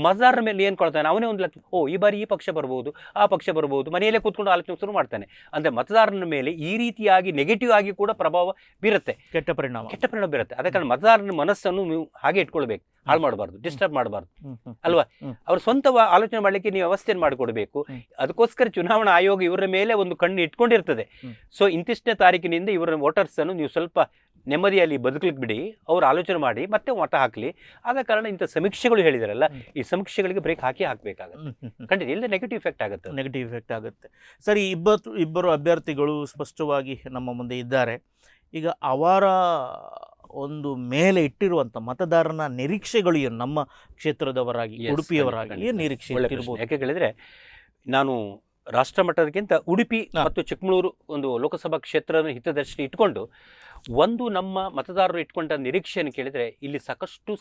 ಮತದಾರರ ಮೇಲೆ ಏನು ಕೊಡ್ತಾನೆ, ಅವನೇ ಒಂದು ಈ ಬಾರಿ ಈ ಪಕ್ಷ ಬರ್ಬೋದು, ಆ ಪಕ್ಷ ಬರ್ಬೋದು, ಮನೆಯಲ್ಲೇ ಕೂತ್ಕೊಂಡು ಆಲೋಚನೆ ಶುರು ಮಾಡ್ತಾನೆ. ಅಂದರೆ ಮತದಾರನ ಮೇಲೆ ಈ ರೀತಿಯಾಗಿ ನೆಗೆಟಿವ್ ಆಗಿ ಕೂಡ ಪ್ರಭಾವ ಬೀರುತ್ತೆ, ಕೆಟ್ಟ ಪರಿಣಾಮ ಬೀರುತ್ತೆ. ಅದೇ ಕಾರಣ ಮತದಾರನ ಮನಸ್ಸನ್ನು ನೀವು ಹಾಗೆ ಇಟ್ಕೊಳ್ಬೇಕು, ಹಾಳು ಮಾಡಬಾರ್ದು, ಡಿಸ್ಟರ್ಬ್ ಮಾಡಬಾರ್ದು ಅಲ್ವಾ? ಅವ್ರು ಸ್ವಂತ ಆಲೋಚನೆ ಮಾಡಲಿಕ್ಕೆ ನೀವು ವ್ಯವಸ್ಥೆಯನ್ನು ಮಾಡಿಕೊಡ್ಬೇಕು. ಅದಕ್ಕೋಸ್ಕರ ಚುನಾವಣೆ ಚುನಾವಣಾ ಆಯೋಗ ಇವರ ಮೇಲೆ ಒಂದು ಕಣ್ಣು ಇಟ್ಕೊಂಡಿರ್ತದೆ. ಸೊ ಇಂತಿಷ್ಟನೇ ತಾರೀಕಿನಿಂದ ಇವರ ವೋಟರ್ಸನ್ನು ನೀವು ಸ್ವಲ್ಪ ನೆಮ್ಮದಿಯಲ್ಲಿ ಬದುಕಲಿಕ್ಕೆ ಬಿಡಿ, ಅವ್ರು ಆಲೋಚನೆ ಮಾಡಿ ಮತ್ತೆ ಮತ ಹಾಕಲಿ. ಆದ ಕಾರಣ ಇಂಥ ಸಮೀಕ್ಷೆಗಳು ಹೇಳಿದಾರಲ್ಲ, ಈ ಸಮೀಕ್ಷೆಗಳಿಗೆ ಬ್ರೇಕ್ ಹಾಕಬೇಕಾಗುತ್ತೆ. ಖಂಡಿತ ಇಲ್ಲ ನೆಗೆಟಿವ್ ಇಫೆಕ್ಟ್ ಆಗುತ್ತೆ, ನೆಗೆಟಿವ್ ಇಫೆಕ್ಟ್ ಆಗುತ್ತೆ. ಸರಿ, ಇಬ್ಬರು ಅಭ್ಯರ್ಥಿಗಳು ಸ್ಪಷ್ಟವಾಗಿ ನಮ್ಮ ಮುಂದೆ ಇದ್ದಾರೆ. ಈಗ ಅವರ ಒಂದು ಮೇಲೆ ಇಟ್ಟಿರುವಂಥ ಮತದಾರನ ನಿರೀಕ್ಷೆಗಳು ಏನು? ನಮ್ಮ ಕ್ಷೇತ್ರದವರಾಗಿ, ಉಡುಪಿಯವರಾಗಿ ಏನು ನಿರೀಕ್ಷೆ ಇಟ್ಟಿರ್ಬೋದು? ಯಾಕೆ ಕೇಳಿದರೆ, ನಾನು ರಾಷ್ಟ್ರ ಮಟ್ಟದಕ್ಕಿಂತ ಉಡುಪಿ ಮತ್ತು ಚಿಕ್ಕಮಗಳೂರು ಒಂದು ಲೋಕಸಭಾ ಕ್ಷೇತ್ರದ ಹಿತದೃಷ್ಟಿ ಇಟ್ಕೊಂಡು ಒಂದು ನಮ್ಮ ಮತದಾರರು ಇಟ್ಕೊಂಡ ನಿರೀಕ್ಷೆಯನ್ನು ಕೇಳಿದರೆ, ಇಲ್ಲಿ ಸಾಕಷ್ಟು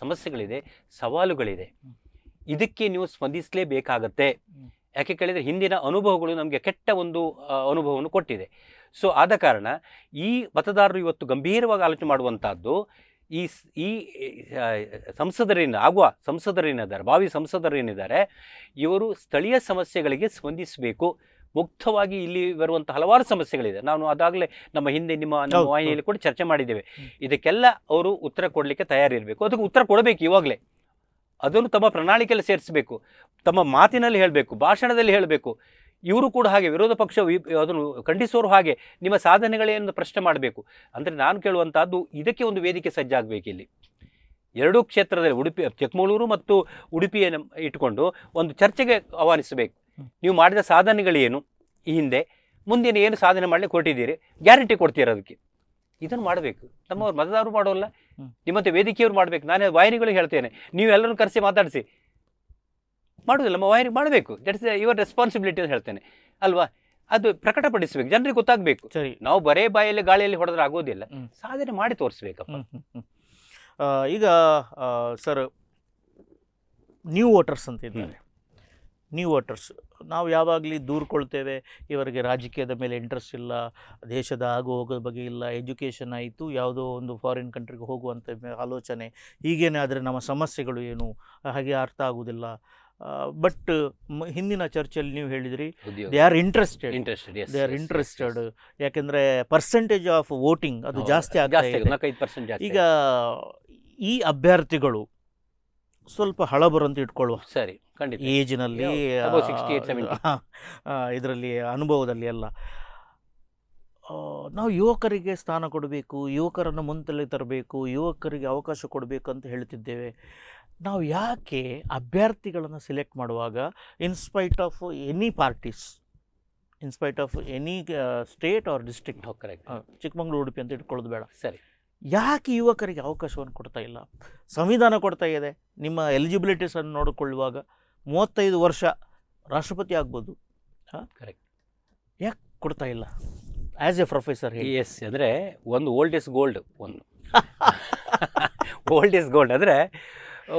ಸಮಸ್ಯೆಗಳಿದೆ, ಸವಾಲುಗಳಿದೆ. ಇದಕ್ಕೆ ನೀವು ಸ್ಪಂದಿಸಲೇಬೇಕಾಗತ್ತೆ. ಯಾಕೆ ಕೇಳಿದರೆ, ಹಿಂದಿನ ಅನುಭವಗಳು ನಮಗೆ ಕೆಟ್ಟ ಒಂದು ಅನುಭವವನ್ನು ಕೊಟ್ಟಿದೆ. ಸೊ ಆದ ಕಾರಣ ಈ ಮತದಾರರು ಇವತ್ತು ಗಂಭೀರವಾಗಿ ಆಲೋಚನೆ ಮಾಡುವಂಥದ್ದು, ಈ ಸಂಸದರೇನಿದ್ದಾರೆ, ಭಾವಿ ಸಂಸದರೇನಿದ್ದಾರೆ, ಇವರು ಸ್ಥಳೀಯ ಸಮಸ್ಯೆಗಳಿಗೆ ಸ್ಪಂದಿಸಬೇಕು. ಮುಕ್ತವಾಗಿ ಇಲ್ಲಿ ಬರುವಂಥ ಹಲವಾರು ಸಮಸ್ಯೆಗಳಿದೆ. ನಾನು ಅದಾಗಲೇ ನಮ್ಮ ಹಿಂದೆ ನಿಮ್ಮ ವಾಹಿನಿಯಲ್ಲಿ ಕೂಡ ಚರ್ಚೆ ಮಾಡಿದ್ದೇವೆ. ಇದಕ್ಕೆಲ್ಲ ಅವರು ಉತ್ತರ ಕೊಡಲಿಕ್ಕೆ ತಯಾರಿರಬೇಕು. ಅದಕ್ಕೆ ಉತ್ತರ ಕೊಡಬೇಕು ಇವಾಗಲೇ. ಅದನ್ನು ತಮ್ಮ ಪ್ರಣಾಳಿಕೆಯಲ್ಲಿ ಸೇರಿಸಬೇಕು, ತಮ್ಮ ಮಾತಿನಲ್ಲಿ ಹೇಳಬೇಕು, ಭಾಷಣದಲ್ಲಿ ಹೇಳಬೇಕು. ಇವರು ಕೂಡ ಹಾಗೆ, ವಿರೋಧ ಪಕ್ಷ ಅದನ್ನು ಖಂಡಿಸೋರು ಹಾಗೆ ನಿಮ್ಮ ಸಾಧನೆಗಳೇನು ಪ್ರಶ್ನೆ ಮಾಡಬೇಕು. ಅಂದರೆ ನಾನು ಕೇಳುವಂಥದ್ದು, ಇದಕ್ಕೆ ಒಂದು ವೇದಿಕೆ ಸಜ್ಜಾಗಬೇಕು. ಇಲ್ಲಿ ಎರಡೂ ಕ್ಷೇತ್ರದಲ್ಲಿ ಉಡುಪಿ, ಚಿಕ್ಕಮಗಳೂರು ಮತ್ತು ಉಡುಪಿಯನ್ನು ಇಟ್ಕೊಂಡು ಒಂದು ಚರ್ಚೆಗೆ ಆಹ್ವಾನಿಸಬೇಕು. ನೀವು ಮಾಡಿದ ಸಾಧನೆಗಳೇನು, ಈ ಹಿಂದೆ ಮುಂದಿನ ಏನು ಸಾಧನೆ ಮಾಡಲಿಕ್ಕೆ ಕೊಟ್ಟಿದ್ದೀರಿ, ಗ್ಯಾರಂಟಿ ಕೊಡ್ತೀರ ಅದಕ್ಕೆ. ಇದನ್ನು ಮಾಡಬೇಕು. ನಮ್ಮವ್ರು ಮತದಾರರು ಮಾಡೋಲ್ಲ, ನಿಮ್ಮಂತೆ ವೇದಿಕೆಯವರು ಮಾಡಬೇಕು. ನಾನೇ ವಾಹಿನಿಗಳಿಗೆ ಹೇಳ್ತೇನೆ, ನೀವು ಎಲ್ಲರೂ ಕರೆಸಿ ಮಾತಾಡಿಸಿ. ಮಾಡೋದಿಲ್ಲ, ನಮ್ಮ ವಾಹಿನಿ ಮಾಡಬೇಕು. ದಟ್ಸ್ ಯುವರ್ ರೆಸ್ಪಾನ್ಸಿಬಿಲಿಟಿ ಅಂತ ಹೇಳ್ತೇನೆ ಅಲ್ವಾ. ಅದು ಪ್ರಕಟಪಡಿಸಬೇಕು, ಜನರಿಗೆ ಗೊತ್ತಾಗಬೇಕು. ಸರಿ, ನಾವು ಬರೇ ಬಾಯಲ್ಲಿ ಗಾಳಿಯಲ್ಲಿ ಹೊಡೆದ್ರೆ ಆಗೋದಿಲ್ಲ, ಸಾಧನೆ ಮಾಡಿ ತೋರಿಸ್ಬೇಕಪ್ಪ. ಈಗ ಸರ್, ನ್ಯೂ ವೋಟರ್ಸ್ ಅಂತ ಇದ್ದಾರೆ. ನ್ಯೂ ವೋಟರ್ಸ್, ನಾವು ಯಾವಾಗಲೂ ದೂರ್ಕೊಳ್ತೇವೆ, ಇವರಿಗೆ ರಾಜಕೀಯದ ಮೇಲೆ ಇಂಟ್ರೆಸ್ಟ್ ಇಲ್ಲ, ದೇಶದ ಆಗು ಹೋಗೋದ ಬಗ್ಗೆ ಇಲ್ಲ, ಎಜುಕೇಷನ್ ಆಯಿತು, ಯಾವುದೋ ಒಂದು ಫಾರಿನ್ ಕಂಟ್ರಿಗೆ ಹೋಗುವಂಥ ಆಲೋಚನೆ, ಹೀಗೇನೆ ಆದರೆ ನಮ್ಮ ಸಮಸ್ಯೆಗಳು ಏನು ಹಾಗೆ ಅರ್ಥ ಆಗುವುದಿಲ್ಲ. ಬಟ್ ಹಿಂದಿನ ಚರ್ಚೆಯಲ್ಲಿ ನೀವು ಹೇಳಿದ್ರಿ, ದೇ ಆರ್ ಇಂಟ್ರೆಸ್ಟೆಡ್. ಯಾಕೆಂದರೆ ಪರ್ಸೆಂಟೇಜ್ ಆಫ್ ವೋಟಿಂಗ್ ಅದು ಜಾಸ್ತಿ ಆಗ್ತದೆ. ಈಗ ಈ ಅಭ್ಯರ್ಥಿಗಳು ಸ್ವಲ್ಪ ಹಳಬರಂತ ಇಟ್ಕೊಳ್ಳುವ, ಸರಿ, ಖಂಡಿತ ಏಜ್ನಲ್ಲಿ, ಇದರಲ್ಲಿ ಅನುಭವದಲ್ಲಿ ಎಲ್ಲ ನಾವು ಯುವಕರಿಗೆ ಸ್ಥಾನ ಕೊಡಬೇಕು, ಯುವಕರನ್ನು ಮುಂದೆ ತರಬೇಕು, ಯುವಕರಿಗೆ ಅವಕಾಶ ಕೊಡಬೇಕು ಅಂತ ಹೇಳ್ತಿದ್ದೇವೆ. ನಾವು ಯಾಕೆ ಅಭ್ಯರ್ಥಿಗಳನ್ನು ಸೆಲೆಕ್ಟ್ ಮಾಡುವಾಗ in spite of any parties, in spite of any state or district, Chikkamagaluru, Udupi ಅಂತ ಇಟ್ಕೊಳ್ಳೋದು ಬೇಡ, ಸರಿ, ಯಾಕೆ ಯುವಕರಿಗೆ ಅವಕಾಶವನ್ನು ಕೊಡ್ತಾ ಇಲ್ಲ? ಸಂವಿಧಾನ ಕೊಡ್ತಾ ಇದೆ. ನಿಮ್ಮ ಎಲಿಜಿಬಿಲಿಟೀಸನ್ನು ನೋಡಿಕೊಳ್ಳುವಾಗ 35 ವರ್ಷ ರಾಷ್ಟ್ರಪತಿ ಆಗ್ಬೋದು, ಕರೆಕ್ಟ್, ಯಾಕೆ ಕೊಡ್ತಾ ಇಲ್ಲ? ಆ್ಯಸ್ ಎ ಪ್ರೊಫೆಸರ್ ಹೇಳಿ. ಎಸ್, ಅಂದರೆ ಒಂದು ಓಲ್ಡ್ ಇಸ್ ಗೋಲ್ಡ್. ಒಂದು ಓಲ್ಡ್ ಇಸ್ ಗೋಲ್ಡ್ ಅಂದರೆ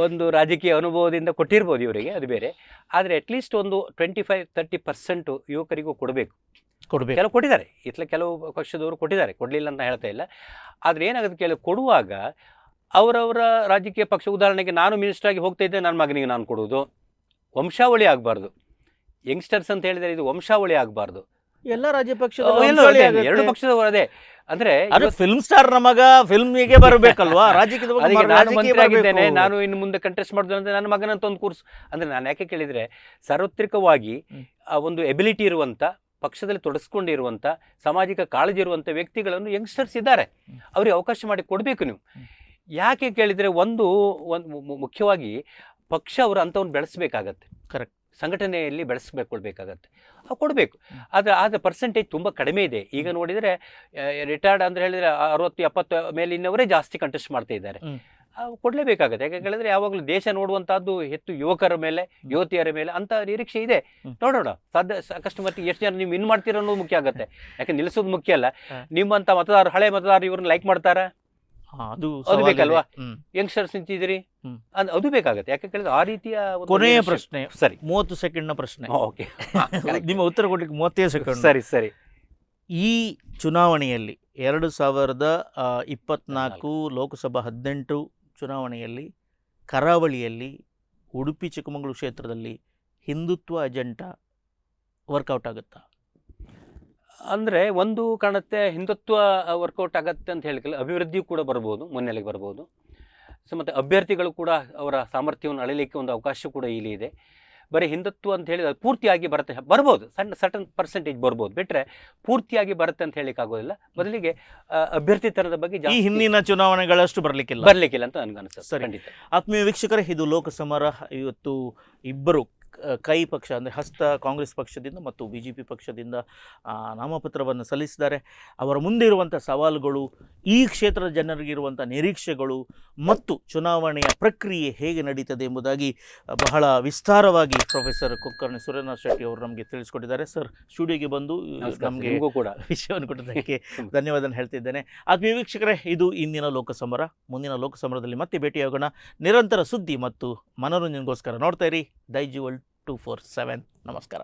ಒಂದು ರಾಜಕೀಯ ಅನುಭವದಿಂದ ಕೊಟ್ಟಿರ್ಬೋದು ಇವರಿಗೆ, ಅದು ಬೇರೆ. ಆದರೆ ಅಟ್ಲೀಸ್ಟ್ ಒಂದು 25-30% ಯುವಕರಿಗೂ ಕೊಡಬೇಕು. ಕೆಲವು ಕೊಟ್ಟಿದ್ದಾರೆ, ಕೆಲವು ಪಕ್ಷದವರು ಕೊಟ್ಟಿದ್ದಾರೆ, ಕೊಡಲಿಲ್ಲ ಅಂತ ಹೇಳ್ತಾ ಇಲ್ಲ. ಆದರೆ ಏನಾಗುತ್ತೆ, ಕೆಲವು ಕೊಡುವಾಗ ಅವರವರ ರಾಜಕೀಯ ಪಕ್ಷ, ಉದಾಹರಣೆಗೆ ನಾನು ಮಿನಿಸ್ಟರ್ ಆಗಿ ಹೋಗ್ತಾ ಇದ್ದೆ, ನನ್ನ ಮಗನಿಗೆ ನಾನು ಕೊಡುವುದು. ವಂಶಾವಳಿ ಆಗಬಾರ್ದು. ಯಂಗ್ಸ್ಟರ್ಸ್ ಅಂತ ಹೇಳಿದರೆ ಇದು ವಂಶಾವಳಿ ಆಗಬಾರ್ದು. ಎಲ್ಲ ರಾಜ್ಯ ಪಕ್ಷದ ಎರಡು ಪಕ್ಷದವರು ಅದೇ. ಅಂದ್ರೆ ಫಿಲ್ಮ್ ಸ್ಟಾರ್ ಮಗ ಫಿಲ್ಮಿಗೆ ಬರಬೇಕಲ್ವಾ, ರಾಜಕೀಯ ನಾನು ಮಂತ್ರಿ ಆಗಿದ್ದೇನೆ, ನಾನು ಇನ್ನು ಮುಂದೆ ಕಂಟೆಸ್ಟ್ ಮಾಡೋದು ಅಂದ್ರೆ ನನ್ನ ಮಗನಂತ ಒಂದು ಕೋರ್ಸ್. ಅಂದ್ರೆ ನಾನು ಯಾಕೆ ಕೇಳಿದ್ರೆ, ಸಾರ್ವತ್ರಿಕವಾಗಿ ಒಂದು ಎಬಿಲಿಟಿ ಇರುವಂತ, ಪಕ್ಷದಲ್ಲಿ ತೊಡಗಿಸ್ಕೊಂಡಿರುವಂಥ, ಸಾಮಾಜಿಕ ಕಾಳಜಿ ಇರುವಂಥ ವ್ಯಕ್ತಿಗಳನ್ನು ಯಂಗ್ಸ್ಟರ್ಸ್ ಇದ್ದಾರೆ, ಅವ್ರಿಗೆ ಅವಕಾಶ ಮಾಡಿ ಕೊಡಬೇಕು ನೀವು. ಯಾಕೆ ಕೇಳಿದರೆ, ಒಂದು ಮುಖ್ಯವಾಗಿ ಪಕ್ಷ ಅವರು ಅಂಥವ್ನು ಬೆಳೆಸಬೇಕಾಗತ್ತೆ. ಕರೆಕ್ಟ್, ಸಂಘಟನೆಯಲ್ಲಿ ಬೆಳೆಸ್ಕೊಳ್ಬೇಕಾಗತ್ತೆ, ಅವು ಕೊಡಬೇಕು. ಆದರೆ ಪರ್ಸೆಂಟೇಜ್ ತುಂಬ ಕಡಿಮೆ ಇದೆ. ಈಗ ನೋಡಿದರೆ ರಿಟೈರ್ಡ್ ಅಂತ ಹೇಳಿದರೆ 60-70 ಮೇಲಿನವರೇ ಜಾಸ್ತಿ ಕಂಟೆಸ್ಟ್ ಮಾಡ್ತಾ ಇದ್ದಾರೆ. ಕೊಡಲೇಬೇಕಾಗತ್ತೆ. ಯಾಕೆ ಹೇಳಿದ್ರೆ, ಯಾವಾಗಲೂ ದೇಶ ನೋಡುವಂಥದ್ದು ಹೆಚ್ಚು ಯುವಕರ ಮೇಲೆ, ಯುವತಿಯರ ಮೇಲೆ ಅಂತ ನಿರೀಕ್ಷೆ ಇದೆ. ನೋಡೋಣ, ಸಾಕಷ್ಟು ಮಟ್ಟಿಗೆ ಎಷ್ಟು ಜನ ನೀವು ವಿನ್ ಮಾಡ್ತೀರ ಅನ್ನೋದು ಮುಖ್ಯ ಆಗುತ್ತೆ. ಯಾಕೆ ನಿಲ್ಲಿಸೋದು ಮುಖ್ಯ ಅಲ್ಲ. ನಿಮ್ಮಂಥ ಮತದಾರರು, ಹಳೆ ಮತದಾರರು ಇವ್ರನ್ನ ಲೈಕ್ ಮಾಡ್ತಾರ? ಅದು ಬೇಕಲ್ವಾ? ಯಂಗ್ಸ್ಟರ್ಸ್ ನಿಂತಿದ್ದೀರಿ, ಅದು ಬೇಕಾಗತ್ತೆ. ಯಾಕೆ ಕೇಳಿದ್ರೆ ಆ ರೀತಿಯ ಕೊನೆಯ ಪ್ರಶ್ನೆ. ಸರಿ, 30 ಸೆಕೆಂಡ್ನ ಪ್ರಶ್ನೆ. ಓಕೆ, ನಿಮ್ಮ ಉತ್ತರ ಕೊಡ್ಲಿಕ್ಕೆ 30 ಸೆಕೆಂಡ್. ಸರಿ ಸರಿ. ಈ ಚುನಾವಣೆಯಲ್ಲಿ 2024 ಲೋಕಸಭಾ 18 ಚುನಾವಣೆಯಲ್ಲಿ ಕರಾವಳಿಯಲ್ಲಿ ಉಡುಪಿ ಚಿಕ್ಕಮಗಳೂರು ಕ್ಷೇತ್ರದಲ್ಲಿ ಹಿಂದುತ್ವ ಅಜೆಂಡಾ ವರ್ಕೌಟ್ ಆಗುತ್ತಾ? ಅಂದರೆ ಒಂದು ಕಾಣುತ್ತೆ, ಹಿಂದುತ್ವ ವರ್ಕೌಟ್ ಆಗತ್ತೆ ಅಂತ ಹೇಳಿಕಲ್ಲ, ಅಭಿವೃದ್ಧಿಯೂ ಕೂಡ ಬರ್ಬೋದು, ಮುನ್ನೆಲೆಗೆ ಬರ್ಬೋದು. ಸೊ ಮತ್ತು ಅಭ್ಯರ್ಥಿಗಳು ಕೂಡ ಅವರ ಸಾಮರ್ಥ್ಯವನ್ನು ಅಳಿಲಿಕ್ಕೆ ಒಂದು ಅವಕಾಶ ಕೂಡ ಇಲ್ಲಿ ಇದೆ. ಬರೀ ಹಿಂದುತ್ವ ಅಂತ ಹೇಳಿ ಅದು ಪೂರ್ತಿಯಾಗಿ ಬರ್ಬೋದು, ಸಟನ್ ಪರ್ಸೆಂಟೇಜ್ ಬರ್ಬೋದು, ಬಿಟ್ಟರೆ ಪೂರ್ತಿಯಾಗಿ ಬರುತ್ತೆ ಅಂತ ಹೇಳಿಕ್ಕಾಗೋದಿಲ್ಲ. ಮೊದಲಿಗೆ ಅಭ್ಯರ್ಥಿತನದ ಬಗ್ಗೆ ಈ ಹಿಂದಿನ ಚುನಾವಣೆಗಳಷ್ಟು ಬರಲಿಕ್ಕಿಲ್ಲ ಅಂತ ನನಗನ್ಸುತ್ತೆ. ಖಂಡಿತ. ಆತ್ಮೀಯ ವೀಕ್ಷಕರೇ, ಇದು ಲೋಕಸಮರ. ಇವತ್ತು ಇಬ್ಬರು ಕೈ ಪಕ್ಷ ಅಂದರೆ ಹಸ್ತ ಕಾಂಗ್ರೆಸ್ ಪಕ್ಷದಿಂದ ಮತ್ತು BJP ಪಕ್ಷದಿಂದ ನಾಮಪತ್ರವನ್ನು ಸಲ್ಲಿಸಿದ್ದಾರೆ. ಅವರ ಮುಂದೆ ಇರುವಂಥ ಸವಾಲುಗಳು, ಈ ಕ್ಷೇತ್ರದ ಜನರಿಗಿರುವಂಥ ನಿರೀಕ್ಷೆಗಳು ಮತ್ತು ಚುನಾವಣೆಯ ಪ್ರಕ್ರಿಯೆ ಹೇಗೆ ನಡೀತದೆ ಎಂಬುದಾಗಿ ಬಹಳ ವಿಸ್ತಾರವಾಗಿ ಪ್ರೊಫೆಸರ್ ಕುಲಕರ್ಣಿ ಸುರೇಂದ್ರ ಶೆಟ್ಟಿ ಅವರು ನಮಗೆ ತಿಳಿಸ್ಕೊಟ್ಟಿದ್ದಾರೆ. ಸರ್, ಸ್ಟುಡಿಯೋಗೆ ಬಂದು ನಮಗೆ ಕೂಡ ವಿಷಯವನ್ನು ಕೊಟ್ಟಿದ್ದಕ್ಕೆ ಧನ್ಯವಾದ ಹೇಳ್ತಿದ್ದೇನೆ. ಆತ್ಮೀಯ ವೀಕ್ಷಕರೇ, ಇದು ಇಂದಿನ ಲೋಕಸಮರ. ಮುಂದಿನ ಲೋಕಸಮರದಲ್ಲಿ ಮತ್ತೆ ಭೇಟಿಯಾಗೋಣ. ನಿರಂತರ ಸುದ್ದಿ ಮತ್ತು ಮನೋರಂಜನೆಗೋಸ್ಕರ ನೋಡ್ತಾ ಇರಿ ದೈಜಿ ವರ್ಲ್ಡ್ 247. ನಮಸ್ಕಾರ.